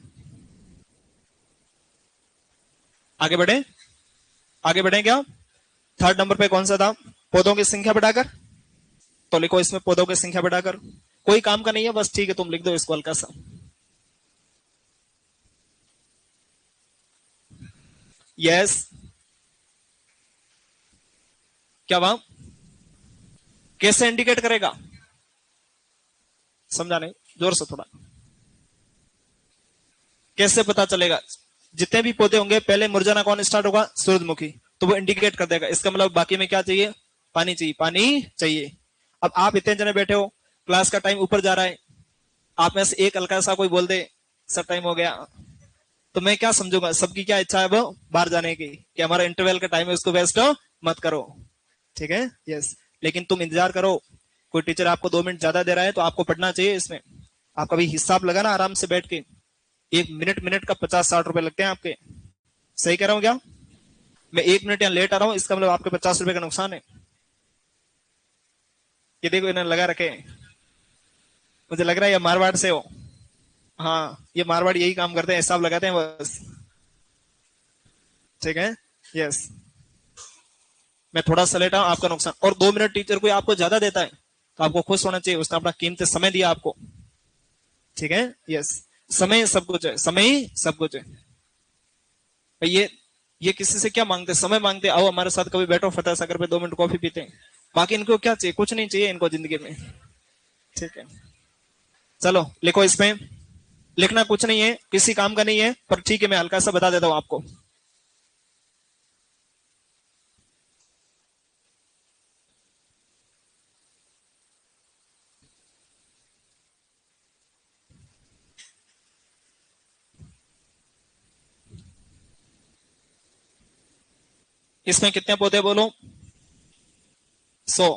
आगे बढ़े, आगे बढ़े क्या? 3rd नंबर पे कौन सा था? पौधों की संख्या बढ़ाकर। तो लिखो इसमें पौधों की संख्या बढ़ाकर, कोई काम का नहीं है, बस ठीक है, तुम लिख दो इसको हल्का सा। यस, क्या वहां कैसे इंडिकेट करेगा? समझा नहीं, जोर से थोड़ा। कैसे पता चलेगा? जितने भी पौधे होंगे पहले मुरझाना कौन स्टार्ट होगा? सूरजमुखी, तो वो इंडिकेट कर देगा। इसका मतलब बाकी में क्या चाहिए? पानी चाहिए, पानी चाहिए। अब आप इतने जने बैठे हो, क्लास का टाइम ऊपर जा रहा है, आप में से एक हल्का सा कोई बोल दे सर टाइम हो गया, तो मैं क्या समझूंगा? सबकी क्या इच्छा है वो बाहर जाने की, कि हमारा इंटरवल का टाइम है, उसको वेस्ट मत करो। ठीक है, यस। लेकिन तुम इंतजार करो, कोई टीचर आपको 2 मिनट ज्यादा दे रहा है तो आपको पढ़ना चाहिए इसमें। आप कभी हिसाब लगाना आराम से बैठ के, एक मिनट मिनट का 50-60 रुपए लगते हैं आपके। सही कह रहा हूँ क्या? मैं 1 मिनट यहाँ लेट आ रहा हूँ, इसका मतलब आपके 50 रुपए का नुकसान है। ये देखो इन्हें लगा रखे हैं। मुझे लग रहा है ये मारवाड़ से हो। हाँ, ये मारवाड़ यही काम करते हैं, हिसाब लगाते हैं बस। ठीक है, यस। मैं थोड़ा सा लेटा हूं, आपका नुकसान। और 2 मिनट टीचर कोई आपको ज्यादा देता है तो आपको खुश होना चाहिए, उसने अपना कीमती समय दिया आपको। ठीक है, यस। समय सब कुछ है, समय ही सब कुछ है। भाई ये किसी से क्या मांगते? समय मांगते, आओ हमारे साथ कभी बैठो फतेह सागर पे, 2 मिनट कॉफी पीते हैं। बाकी इनको क्या चाहिए? कुछ नहीं चाहिए इनको जिंदगी में। ठीक है, चलो लिखो इसमें। लिखना कुछ नहीं है, किसी काम का नहीं है, पर ठीक है मैं हल्का सा बता देता हूं आपको। इसमें कितने पौधे बोलो? 100।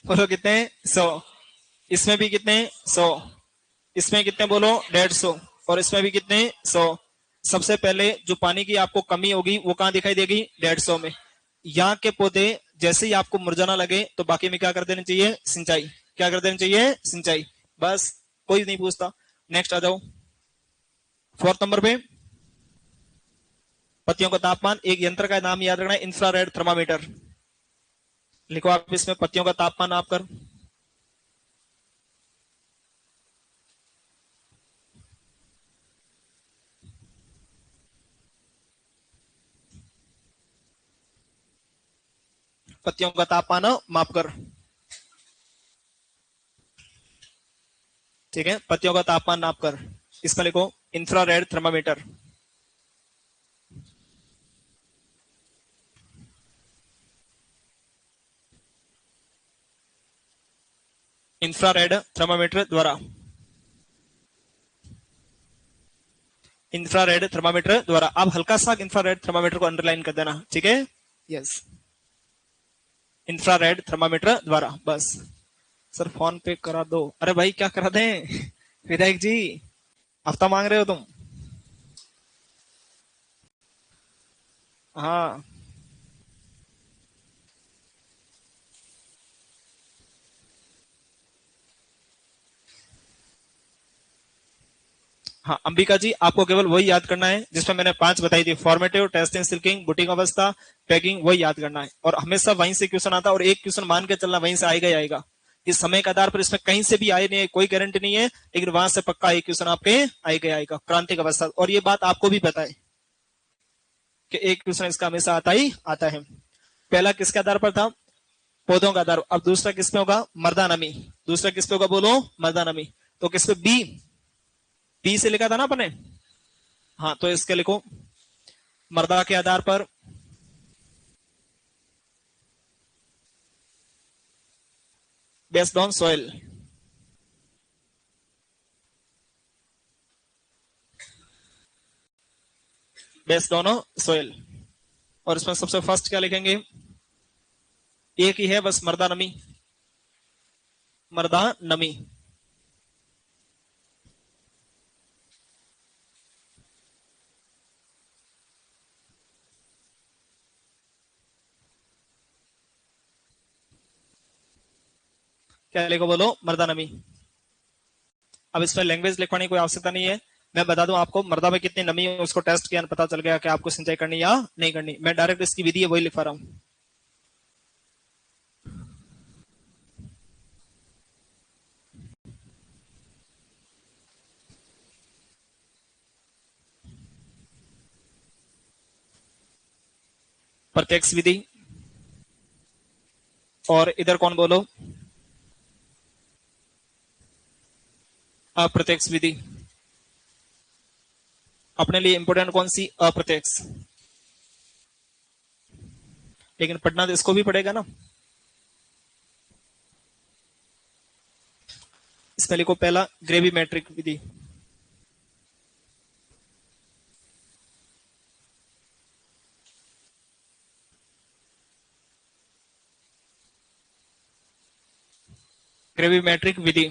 बोलो कितने? 100। इसमें भी कितने? 100। इसमें कितने बोलो? 150। और इसमें भी कितने? 100। सबसे पहले जो पानी की आपको कमी होगी वो कहां दिखाई देगी? 150 में। यहाँ के पौधे जैसे ही आपको मुरझाना लगे तो बाकी में क्या कर देना चाहिए? सिंचाई। क्या कर देना चाहिए? सिंचाई। बस, कोई नहीं पूछता। नेक्स्ट आ जाओ, 4th नंबर पे। पत्तियों का तापमान, एक यंत्र का नाम याद रखना है, इंफ्रारेड थर्मामीटर। लिखो आप इसमें पत्तियों का तापमान आप कर। पत्तियों का तापमान मापकर। ठीक है, पत्तियों का तापमान नापकर। इसमें लिखो इंफ्रारेड थर्मामीटर। इंफ्रारेड थर्मामीटर द्वारा, इंफ्रारेड थर्मामीटर द्वारा। आप हल्का सा इंफ्रारेड थर्मामीटर को अंडरलाइन कर देना, ठीक है। यस, इंफ्रारेड थर्मामीटर द्वारा, बस। सर फोन पे करा दो। अरे भाई क्या करा दें विधायक जी, हफ्ता मांग रहे हो तुम। हाँ हाँ अंबिका जी, आपको केवल वही याद करना है जिसमें मैंने 5 बताई थी। फॉर्मेटिव, टेस्टिंग, सिल्किंग, बुटिंग अवस्था, पैकिंग, वही याद करना है। और हमेशा वहीं से क्वेश्चन आता है, और एक क्वेश्चन मान के चलना वहीं से आएगा ही आएगा। इस समय के आधार पर इसमें कहीं से भी आए नहीं है, कोई गारंटी नहीं है, लेकिन वहां से पक्का एक क्वेश्चन आपके आएगा ही आएगा। क्रांतिक अवस्था, और ये बात आपको भी पता है कि एक क्वेश्चन इसका हमेशा आता ही आता है। पहला किसके आधार पर था? पौधों का आधार। अब दूसरा किस पे होगा? मृदा नमी। दूसरा किस पे होगा बोलो? मृदा नमी। तो किस पे? बी। बी से लिखा था ना अपने। हाँ, तो इसके लिखो मृदा के आधार पर, based on soil. Based on soil. और इसमें सबसे फर्स्ट क्या लिखेंगे? एक ही है बस, मृदा नमी। मृदा नमी। क्या लिखो बोलो? मृदा नमी। अब इसमें लैंग्वेज लिखवाने की कोई आवश्यकता नहीं है। मैं बता दूं आपको, मृदा में कितनी नमी है उसको टेस्ट किया, पता चल गया कि आपको सिंचाई करनी या नहीं करनी। मैं डायरेक्ट इसकी विधि है वही लिखवा रहा हूं। प्रत्यक्ष विधि। और इधर कौन बोलो? अप्रत्यक्ष विधि। अपने लिए इंपोर्टेंट कौन सी? अप्रत्यक्ष। लेकिन पढ़ना तो इसको भी पड़ेगा ना। इसमें लिखो पहला ग्रेविमेट्रिक विधि। ग्रेविमेट्रिक विधि।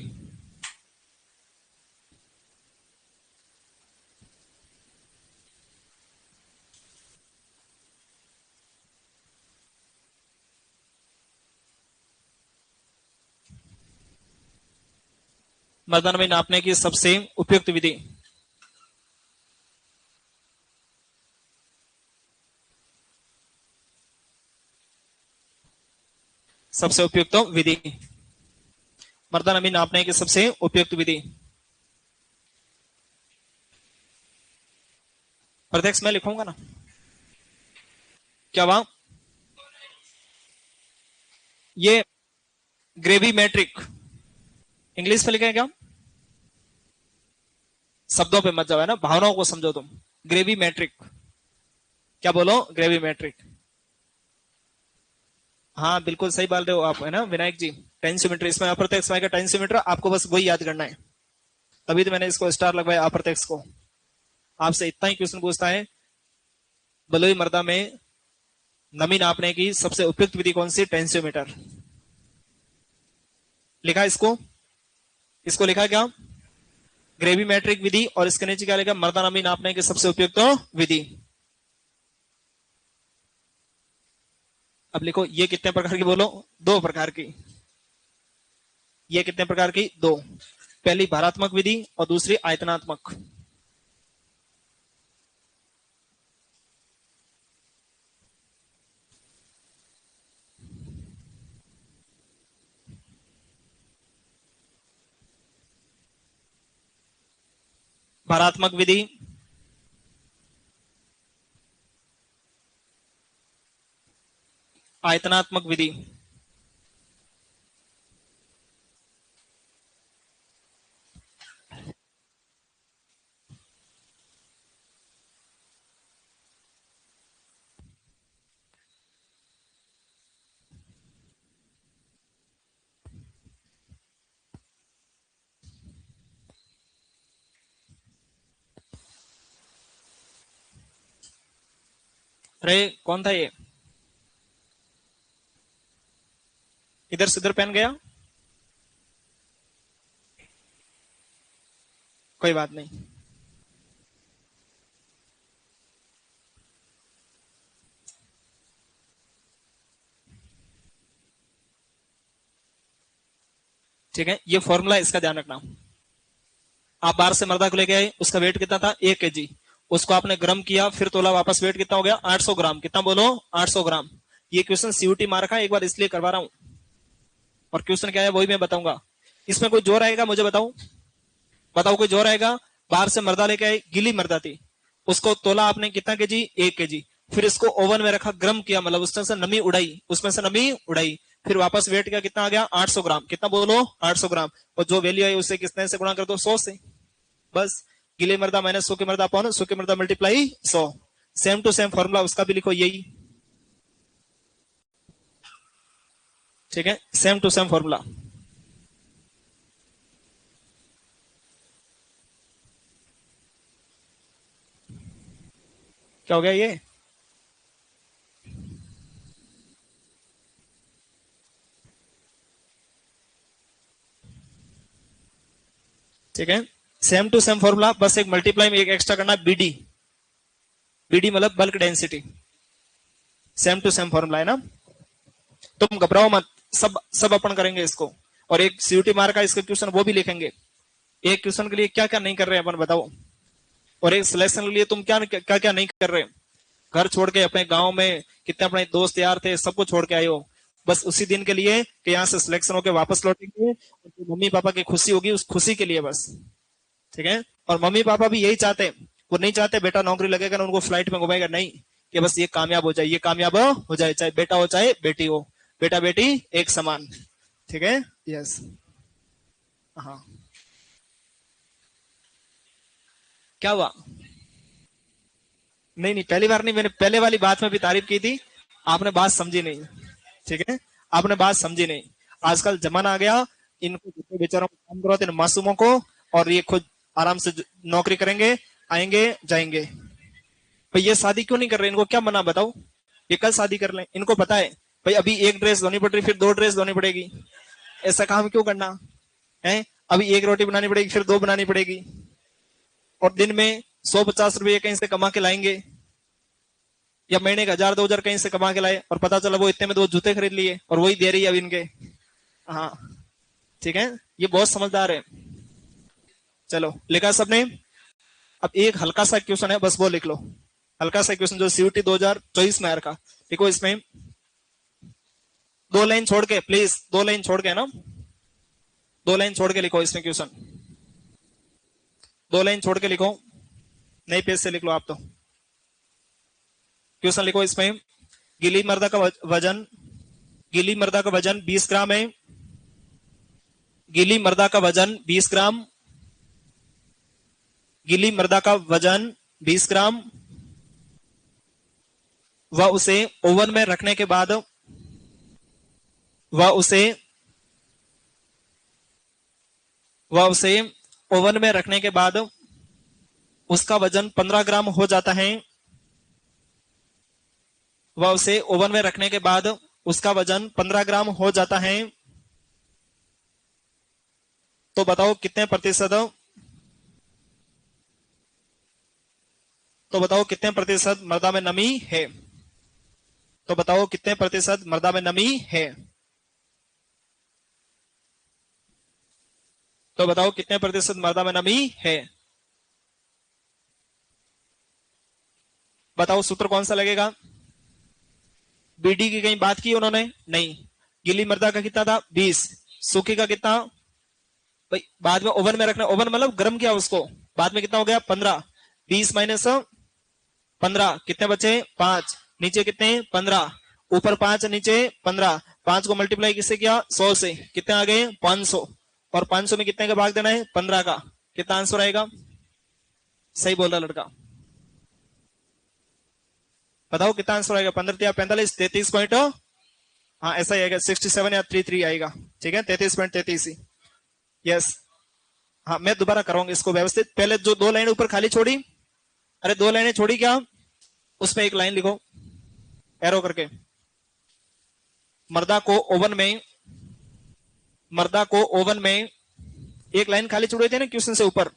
मृदा नमी नापने की सबसे उपयुक्त विधि। सबसे उपयुक्त विधि। मृदा नमी नापने की सबसे उपयुक्त विधि। प्रत्यक्ष में लिखूंगा ना। क्या वहां? ये ग्रेविमेट्रिक। इंग्लिश में लिखा है क्या? शब्दों पे मत जाओ, है ना, भावनाओं को समझो तुम। ग्रेविमेट्रिक। क्या बोलो? ग्रेविमेट्रिक। हाँ बिल्कुल सही बोल रहे हो आप, है ना विनायक जी। टेंसियोमीटर, इसमें अप्रत्यक्ष का टेंसियोमीटर, आपको बस वही याद करना है। तभी तो मैंने इसको स्टार लगवाया अप्रत्यक्ष को। आपसे इतना ही क्वेश्चन पूछता है, बलुई मृदा में नमी नापने की सबसे उपयुक्त विधि कौन सी? टेंसियोमीटर। लिखा इसको? इसको लिखा क्या? ग्रेविमेट्रिक विधि। और इसके नीचे क्या लिखा? मृदा नमी नापने की सबसे उपयुक्त विधि। अब लिखो ये कितने प्रकार की बोलो? 2 प्रकार की। ये कितने प्रकार की? 2। पहली भारात्मक विधि और दूसरी आयतनात्मक। भारात्मक विधि। आयतनात्मक विधि। अरे कौन था ये, इधर से उधर पेन गया, कोई बात नहीं। ठीक है, ये फॉर्मूला, इसका ध्यान रखना। आप बाहर से मर्दा को लेके आए, उसका वेट कितना था 1 kg, उसको आपने ग्राम किया, फिर तोला, वापस वेट कितना हो गया 800 ग्राम। कितना बोलो 800 ग्राम। ये क्वेश्चन सीयूटी मार रखा है, एक बार इसलिए करवा रहा हूं, और क्वेश्चन क्या है वही मैं बताऊंगा। इसमें कोई जोर आएगा मुझे बताओ, बताओ कोई जोर आएगा। बाहर से मर्दा लेके आए, गीली मर्दा थी, उसको तोला आपने कितना केजी 1 kg, फिर इसको ओवन में रखा, गर्म किया, मतलब उसमें से नमी उड़ाई, उसमें से नमी उड़ाई, फिर वापस वेट का कितना आ गया 800 ग्राम। कितना बोलो 800 ग्राम, और जो वैल्यू आई उससे कितने से गुणा कर दो 100 से, बस। गीले मर्दा माइनस सूखे मर्दा अपॉन सूखे मर्दा multiply 100। Same to same formula उसका भी लिखो यही, ठीक है, सेम टू सेम फॉर्मूला। क्या हो गया ये, ठीक है, सेम टू सेम फॉर्मूला, बस एक मल्टीप्लाई में एक एक्स्ट्रा करना, बीडी, बीडी मतलब bulk density. Same to same formula है ना, तुम घबराओ मत, सब सब अपन करेंगे इसको। और एक सीयूटी मार का इसका क्वेश्चन वो भी लिखेंगे, एक क्वेश्चन के लिए क्या क्या नहीं कर रहे हैं अपन बताओ, और एक सिलेक्शन के लिए तुम क्या क्या क्या नहीं कर रहे। घर छोड़ के अपने गांव में कितने अपने दोस्त यार थे, सबको छोड़ के आए हो, बस उसी दिन के लिए कि यहाँ से सिलेक्शन होके वापस लौटेंगे, तो मम्मी पापा की खुशी होगी, उस खुशी के लिए बस, ठीक है। और मम्मी पापा भी यही चाहते हैं, वो नहीं चाहते बेटा नौकरी लगेगा ना उनको फ्लाइट में घुमाएगा, नहीं, कि बस ये कामयाब हो जाए, ये कामयाब हो जाए, चाहे बेटा हो चाहे बेटी हो, बेटा बेटी एक समान, ठीक है। यस, हाँ, क्या हुआ, नहीं नहीं पहली बार नहीं, मैंने पहले वाली बात में भी तारीफ की थी, आपने बात समझी नहीं, ठीक है, आपने बात समझी नहीं। आजकल जमाना आ गया, इनको जितने बेचारों को काम करवाते हैं मासूमों को, और ये खुद आराम से नौकरी करेंगे, आएंगे जाएंगे। भाई ये शादी क्यों नहीं कर रहे, इनको क्या मना बताओ, ये कल शादी कर लें, इनको पता है भाई अभी एक ड्रेस धोनी पड़ रही, फिर 2 ड्रेस धोनी पड़ेगी, ऐसा काम क्यों करना है। अभी एक रोटी बनानी पड़ेगी, फिर 2 बनानी पड़ेगी, और दिन में 150 रुपये कहीं से कमा के लाएंगे, या महीने का 1000-2000 कहीं से कमा के लाए, और पता चला वो इतने में 2 जूते खरीद लिए, और वही दे रही है अब इनके। हाँ, ठीक है, ये बहुत समझदार है। चलो लिखा सबने, अब एक हल्का सा क्वेश्चन है, बस वो लिख लो, हल्का सा क्वेश्चन जो सीयूटी 2024 में आया था। देखो इसमें 2 लाइन छोड़ के, प्लीज 2 लाइन छोड़ के ना, 2 लाइन छोड़ के लिखो इसमें क्वेश्चन, 2 लाइन छोड़ के लिखो, नई पेज से लिख लो आप तो। क्वेश्चन लिखो इसमें, गीली मर्दा का वजन, गीली मर्दा का वजन 20 ग्राम है, गीली मर्दा का वजन 20 ग्राम, गीली मर्दा का वजन 20 ग्राम, वह उसे ओवन में रखने के बाद, वह उसे वह उसे ओवन में रखने के बाद उसका वजन 15 ग्राम हो जाता है, वह उसे ओवन में रखने के बाद उसका वजन 15 ग्राम हो जाता है, तो बताओ कितने प्रतिशत, तो बताओ कितने प्रतिशत मृदा में नमी है, तो बताओ कितने प्रतिशत मृदा में नमी है, तो बताओ कितने प्रतिशत मृदा में नमी है, बताओ सूत्र कौन सा लगेगा। बीडी की कहीं बात की उन्होंने, नहीं। गीली मृदा का कितना था 20, सूखी का कितना, भाई बाद में ओवन में रखना, ओवन मतलब गर्म किया उसको, बाद में कितना हो गया 15, 20 माइनस 15 कितने बचे 5, नीचे कितने 15, ऊपर 5 नीचे 15, 5 को मल्टीप्लाई किससे किया 100 से, कितने आ गए 500, और 500 में कितने का भाग देना है 15 का, कितना आंसर आएगा? सही बोल रहा लड़का, बताओ कितना आंसर आएगा? 15 या 45, 33 पॉइंट, हाँ ऐसा ही आएगा, 67 या 33 आएगा, ठीक है 33.33 ही, यस। हाँ मैं दोबारा कराऊंगा इसको व्यवस्थित, पहले जो 2 लाइन ऊपर खाली छोड़ी, अरे 2 लाइनें छोड़ी क्या, उसमें एक लाइन लिखो एरो करके, मर्दा को ओवन में, मर्दा को ओवन में, एक लाइन खाली छोड़ी थी ना क्वेश्चन से ऊपर,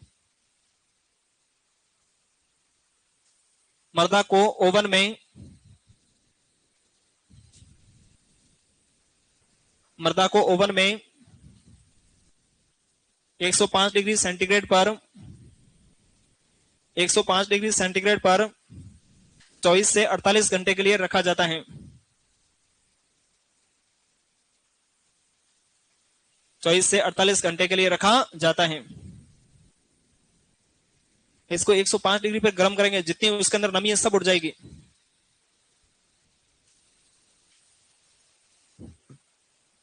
मर्दा को ओवन में, मर्दा को ओवन में 105 डिग्री सेंटीग्रेड पर, 105 डिग्री सेंटीग्रेड पर 24 से 48 घंटे के लिए रखा जाता है। 24 से 48 घंटे के लिए रखा जाता है। इसको 105 डिग्री पर गर्म करेंगे, जितनी उसके अंदर नमी है सब उड़ जाएगी।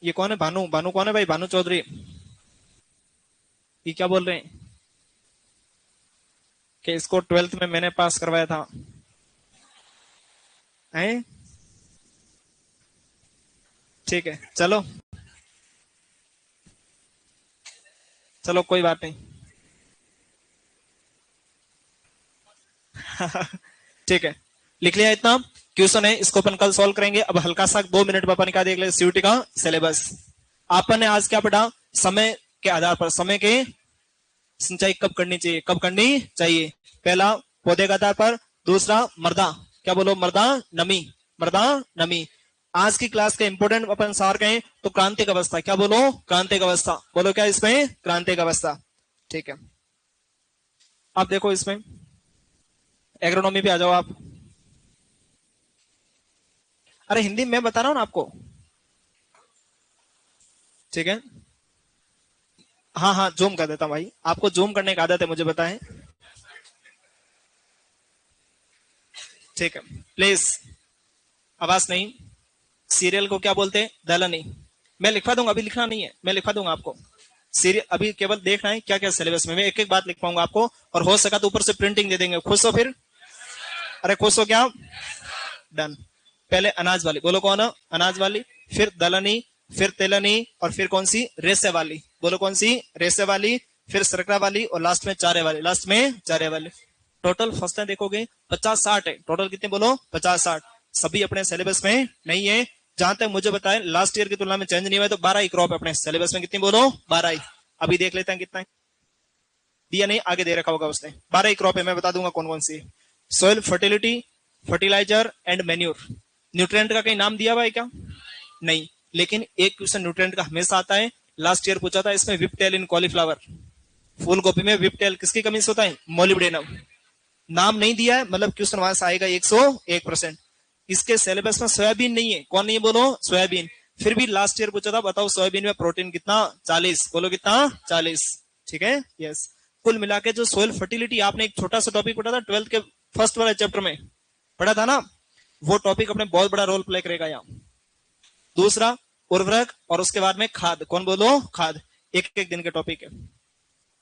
ये कौन है? भानु, भानु कौन है भाई? भानु चौधरी, ये क्या बोल रहे हैं कि इसको 12th में मैंने पास करवाया था, हैं? ठीक है चलो चलो कोई बात नहीं। ठीक है लिख लिया इतना क्वेश्चन है, इसको अपन कल सॉल्व करेंगे। अब हल्का सा 2 मिनट में अपन क्या देख ले, सीयूटी का सिलेबस। आपन ने आज क्या पढ़ा? समय के आधार पर समय के सिंचाई कब करनी चाहिए, कब करनी चाहिए। पहला पौधे के आधार पर, दूसरा मृदा, क्या बोलो मृदा नमी, मृदा नमी। आज की क्लास के इंपोर्टेंट अपन सार कहें तो क्रांतिक अवस्था, क्या बोलो क्रांतिक अवस्था, बोलो क्या इसमें क्रांतिक अवस्था। ठीक है अब देखो इसमें एग्रोनॉमी पे आ जाओ आप। अरे हिंदी में बता रहा हूं ना आपको, ठीक है। हाँ हाँ जूम कर देता हूं भाई, आपको जूम करने की आदत है मुझे बताएं, ठीक है प्लीज। आवाज नहीं। सीरियल को क्या बोलते हैं? दलनी। मैं लिखवा दूंगा, अभी लिखना नहीं है, मैं लिखवा दूंगा आपको। सीरियल अभी केवल देखना है क्या क्या सिलेबस में, मैं एक एक बात लिख पाऊंगा आपको, और हो सका तो ऊपर से प्रिंटिंग दे देंगे। खुश हो फिर? अरे खुश हो क्या? डन। पहले अनाज वाली, बोलो कौन? अनाज वाली, फिर दलनी, फिर तेलनी, और फिर कौन सी? रेसे वाली, बोलो कौन सी? रेसे वाली, फिर सरकरा वाली, और लास्ट में चारे वाली, लास्ट में चारे वाली। टोटल फसलें देखोगे 50-60 है टोटल, कितने बोलो? 50-60। सभी अपने सिलेबस में नहीं है, जहां तक मुझे बताए लास्ट ईयर की तुलना में चेंज नहीं हुआ, तो 12 ही क्रॉप अपने सिलेबस में, कितनी बोलो? 12 ही। अभी देख लेते हैं कितना है, दिया नहीं आगे दे रखा होगा उसने। 12 ही क्रॉप है, मैं बता दूंगा कौन कौन सी। Soil fertility, fertilizer and manure. Nutrient का कहीं नाम दिया हुआ है क्या? नहीं, लेकिन एक क्वेश्चन न्यूट्रिएंट का हमेशा आता है, लास्ट ईयर पूछा था इसमें, विपटेल इन कॉलीफ्लावर। फूल गोभी में विपटेल किसकी कमी से होता है? मोलिब्डेनम। नाम नहीं दिया है, मतलब क्वेश्चन वहां से आएगा 101%। इसके सिलेबस में सोयाबीन नहीं है, कौन नहीं है बोलो? सोयाबीन। फिर भी लास्ट ईयर पूछा था, बताओ सोयाबीन में प्रोटीन कितना? 40, बोलो कितना? 40। ठीक है यस। कुल मिला के जो सोइल फर्टिलिटी आपने एक छोटा सा टॉपिक पढ़ा था 12th के फर्स्ट वाले चैप्टर में पढ़ा था ना, वो टॉपिक अपने बहुत बड़ा रोल प्ले करेगा यहाँ। दूसरा उर्वरक, और उसके बाद में खाद, कौन बोलो? खाद। एक एक दिन के टॉपिक है।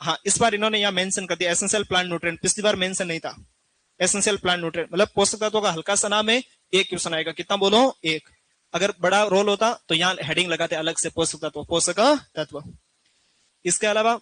हाँ इस बार इन्होंने यहाँ मेंशन कर दिया एसेंशियल प्लांट न्यूट्रिएंट, पिछली बार मेंशन नहीं था। एसेंशियल प्लांट न्यूट्रिएंट मतलब पोषक तत्वों का हल्का सा नाम है, एक क्वेश्चन आएगा, कितना बोलो? एक। अगर बड़ा रोल होता तो यहाँ हेडिंग लगाते अलग से, पोषक तत्व, पोषक तत्व। इसके अलावा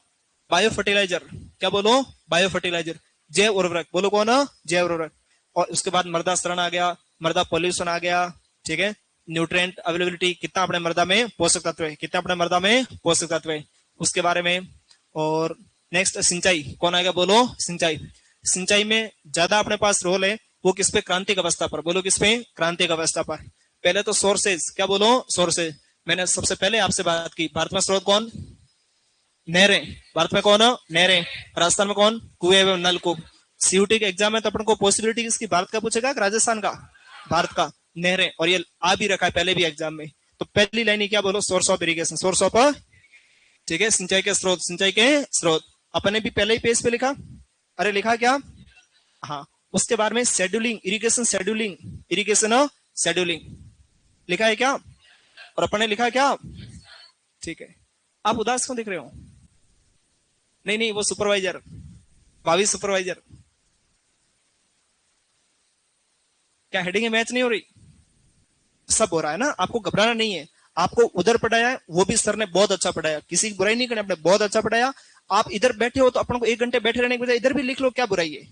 बायो फर्टिलाइजर, क्या बोलो? Bio fertiliser. जैव उर्वरक, बोलो कौन? जैव उर्वरक। और उसके बाद मृदा शरण आ गया, मृदा पॉल्यूशन आ गया, ठीक है। न्यूट्रिएंट अवेलेबिलिटी, कितना अपने मृदा में पोषक तत्व है, कितना अपने मृदा में पोषक तत्व है, उसके बारे में। और नेक्स्ट सिंचाई, कौन आएगा बोलो? सिंचाई। सिंचाई में ज्यादा अपने पास रोल है, वो किस पे? क्रांतिक अवस्था पर, बोलो किस पे? क्रांतिक अवस्था पर। पहले तो सोर्सेज, क्या बोलो? सोर्सेज। मैंने सबसे पहले आपसे बात की, भारत में स्रोत कौन? नहरें। भारत में कौन? नहरें। राजस्थान में कौन? कुएं एवं नलकूप। सीयूटी के एग्जाम में तो अपन को पॉसिबिलिटी किसकी? भारत का पूछेगा कि राजस्थान का? भारत का। नहरें, और ये आ भी रखा है पहले भी एग्जाम में। तो पहली लाइन ही क्या बोलो? Source of irrigation, source of, ठीक है, सिंचाई के स्रोत, सिंचाई के स्रोत। अपने भी पहले ही पेज पे लिखा, अरे लिखा क्या? हाँ। उसके बारे में scheduling, irrigation scheduling, irrigation scheduling. लिखा है क्या? और अपन ने लिखा है क्या? ठीक है। आप उदास क्यों दिख रहे हो? नहीं नहीं, वो सुपरवाइजर, भावी सुपरवाइजर। क्या हेडिंग मैच नहीं हो रही? सब हो रहा है ना, आपको घबराना नहीं है। आपको उधर पढ़ाया है, वो भी सर ने बहुत अच्छा पढ़ाया, किसी की बुराई नहीं करनी, आपने बहुत अच्छा पढ़ाया। आप इधर बैठे हो तो अपन को 1 घंटे बैठे रहने के बजाय इधर भी लिख लो, क्या बुराई है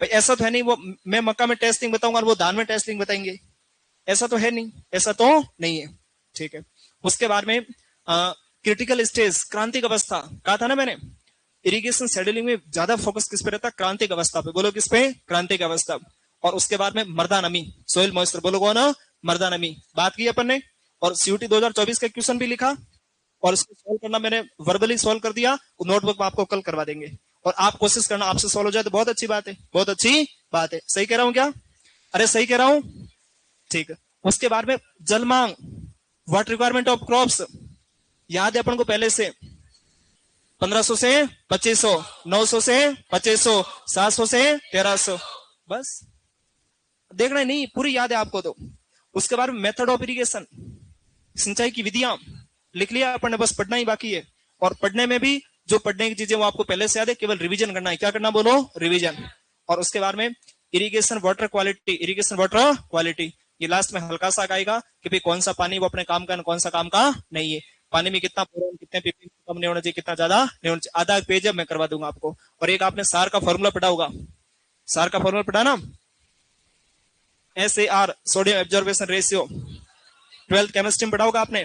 भाई? ऐसा तो है नहीं वो मैं मक्का में टेस्टिंग बताऊंगा और वो दान में टेस्टिंग बताएंगे, ऐसा तो है नहीं, ऐसा तो नहीं है। ठीक है। उसके बाद में क्रिटिकल स्टेज, क्रांतिक अवस्था, कहा था ना मैंने। इरिगेशन शेड्यूलिंग में ज्यादा फोकस किस पे रहता है? क्रांतिक अवस्था पे। बोलो किस पे? क्रांतिक अवस्था। और उसके बाद में मृदा नमी, सोइल मॉइस्चर, बोलो कौन? मृदा नमी, बात की अपन ने। और सीयूटी 2024 का क्वेश्चन भी लिखा और इसको सोल्व करना मैंने वर्बली सोल्व कर दिया, नोटबुक में आपको कल करवा देंगे। और आप कोशिश करना आपसे सोल्व हो जाए तो बहुत अच्छी बात है, बहुत अच्छी बात है। सही कह रहा हूं क्या? अरे सही कह रहा हूं? ठीक है। उसके बाद में जल मांग, वाटर रिक्वायरमेंट ऑफ क्रॉप्स, याद है अपन को पहले से। 1500 से 2500, 900 से 2500, 700 से 1300, बस देखना ही नहीं, पूरी याद है आपको तो। उसके बाद मेथड ऑफ इरिगेशन, सिंचाई की विधियां लिख लिया अपन ने, बस पढ़ना ही बाकी है। और पढ़ने में भी जो पढ़ने की चीजें वो आपको पहले से याद है, केवल रिवीजन करना है। क्या करना? बोलो रिवीजन। और उसके बाद में irrigation water quality, irrigation water quality, ये लास्ट में हल्का सा आएगा कि भाई कौन सा पानी वो अपने काम का, कौन सा काम का नहीं है। पानी में कितना बोरॉन, कितने पीपी कम नहीं होना चाहिए, कितना ज्यादा नहीं होना चाहिए। आधा पेज है मैं करवा दूंगा आपको। और एक आपने सार का फॉर्मूला पढ़ा होगा, सार का फॉर्मूला पढ़ा ना, SAR, sodium absorption ratio, 12th chemistry में पढ़ा होगा आपने।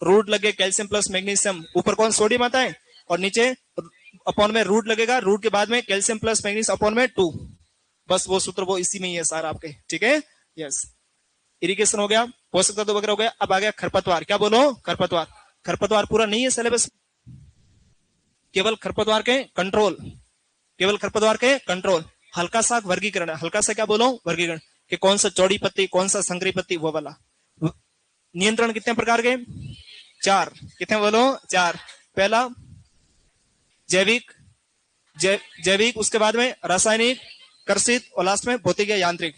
रूट लगे कैल्शियम प्लस मैग्नीशियम, ऊपर कौन? सोडियम आता है, और नीचे अपॉन में रूट लगेगा, रूट के बाद में कैल्शियम प्लस मैग्नीशियम अपॉन में 2। बस वो सूत्र वो इसी में ही है सारा आपके। ठीक है, यस। इरिगेशन हो गया, पोषक तत्व वगैरह हो गया। अब आ गया खरपतवार। क्या बोलो? खरपतवार। खरपतवार पूरा नहीं है सिलेबस, केवल खरपतवार के कंट्रोल, केवल खरपतवार के कंट्रोल। हल्का सा वर्गीकरण है, हल्का सा क्या बोलो? वर्गीकरण, कि कौन सा चौड़ी पत्ती, कौन सा संकरी पत्ती, वो वाला। नियंत्रण कितने प्रकार के? 4। कितने बोलो? 4। पहला जैविक, जैविक, उसके बाद में रासायनिक, कृषित, और लास्ट में भौतिक या यांत्रिक।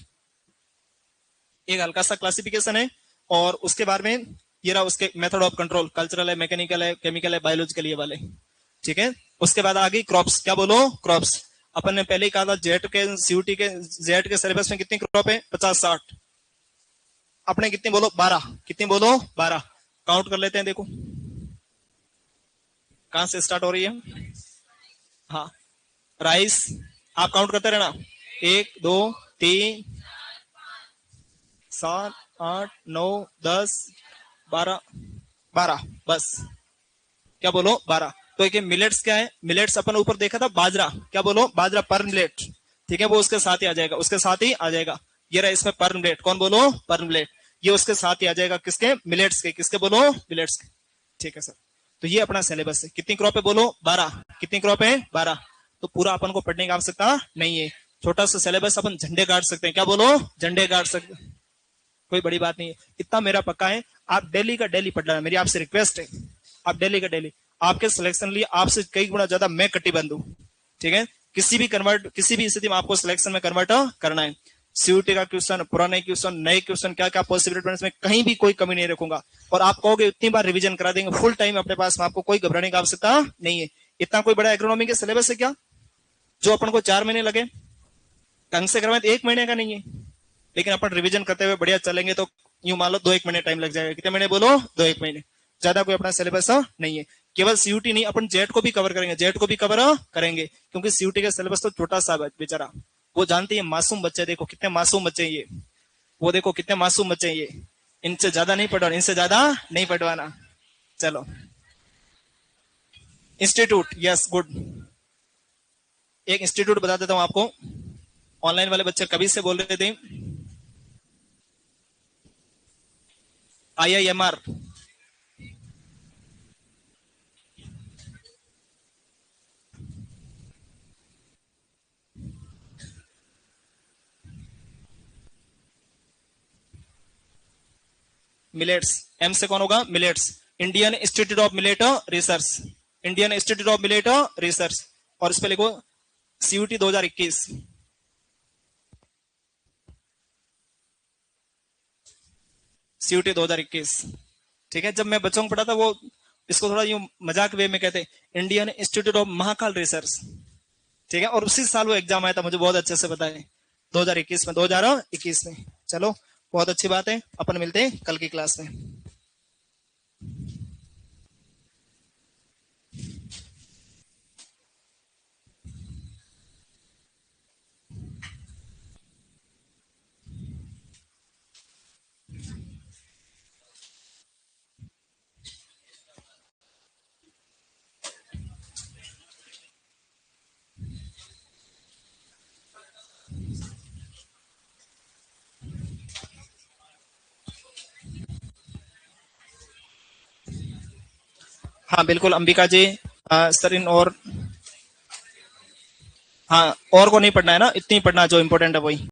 एक हल्का सा क्लासिफिकेशन है। और उसके बाद में ये रहा उसके मेथड ऑफ कंट्रोल, कल्चरल है, मैकेनिकल है, केमिकल है, बायोलॉजिकल, ये वाले। ठीक है। उसके बाद आ गई क्रॉप्स। क्या बोलो? क्रॉप्स। अपन ने पहले ही कहा था जेट के, सीयूटी के, जेट के सिलेबस में कितनी क्रॉप है? 50-60। अपने कितनी बोलो? 12। कितनी बोलो? 12। काउंट कर लेते हैं, देखो कहां से स्टार्ट हो रही है। हाँ, राइस, आप काउंट करते रहना। 1 2 3 7 8 9 10 12, 12, बस। क्या बोलो? 12। तो एक मिलेट्स क्या है? मिलेट्स अपन ऊपर देखा था, बाजरा। क्या बोलो? बाजरा, पर मिलेट। ठीक है, वो उसके साथ ही आ जाएगा, उसके साथ ही आ जाएगा। ये रहा इसमें पर मिलेट। कौन? बोलो पर मिलेट। ये उसके साथ ही आ जाएगा, किसके? मिलेट्स के। किसके? बोलो मिलेट्स के। ठीक है सर। तो ये अपना सिलेबस है। कितनी क्रॉप है? बोलो 12। कितनी क्रॉप है? 12। तो पूरा अपन को पढ़ने की आवश्यकता नहीं है, छोटा सा सिलेबस, अपन झंडे गाड़ सकते हैं। क्या बोलो? झंडे गाड़ सकते, कोई बड़ी बात नहीं है। इतना मेरा पक्का है, आप डेली का डेली पढ़ लेना, मेरी आपसे रिक्वेस्ट है। आप डेली का डेली, आपके सिलेक्शन लिए आपसे कई गुना ज्यादा मैं कटिबंध हूं। ठीक है, किसी भी कन्वर्ट, किसी भी स्थिति में आपको सिलेक्शन में कन्वर्ट करना है। सीयूटी का क्वेश्चन, पुराने क्वेश्चन, नए क्वेश्चन, क्या क्या पॉसिबिलिटी में कहीं भी कोई कमी नहीं रखूंगा। और आप कहोगे इतनी बार रिवीजन करा देंगे, फुल टाइम अपने पास में, आपको कोई घबराने की आवश्यकता नहीं है। इतना कोई बड़ा एग्रोनॉमी के सिलेबस है क्या जो अपन को 4 महीने लगे? ढंग से करवाए तो 1 महीने का नहीं है, लेकिन अपन रिवीजन करते हुए बढ़िया चलेंगे तो यूं मान लो 2-1 महीने टाइम लग जाएगा। कितने महीने बोलो? 2-1 महीने। ज्यादा कोई अपना सिलेबस नहीं है। केवल सीयूटी नहीं, अपन जेट को भी कवर करेंगे, जेट को भी कवर करेंगे, क्योंकि सीयूटी का सिलेबस तो छोटा सा बेचारा, वो जानती है मासूम बच्चे, देखो कितने मासूम बच्चे ये, वो देखो कितने मासूम बच्चे ये, इनसे ज्यादा नहीं पढ़वाना, इनसे ज्यादा नहीं पढ़वाना। चलो, इंस्टीट्यूट, यस गुड। एक इंस्टीट्यूट बता देता हूं आपको, ऑनलाइन वाले बच्चे कभी से बोल रहे थे, IIMR, मिलेट्स, एम से कौन होगा? Millets. Indian institute of millet research, Indian institute of millet research. और इस पे लिखो सीयूटी 2021। CUT 2021। ठीक है, जब मैं बच्चों को पढ़ा था वो इसको थोड़ा यूं मजाक वे में कहते Indian institute of Mahakal research. ठीक है, और उसी साल वो एग्जाम आया था, मुझे बहुत अच्छे से पता है, 2021 में, 2021 में। चलो, बहुत अच्छी बात है, अपन मिलते हैं कल की क्लास में। हाँ बिल्कुल अंबिका जी। सर इन और, हाँ और को नहीं पढ़ना है ना, इतनी पढ़ना जो इम्पोर्टेंट है वही।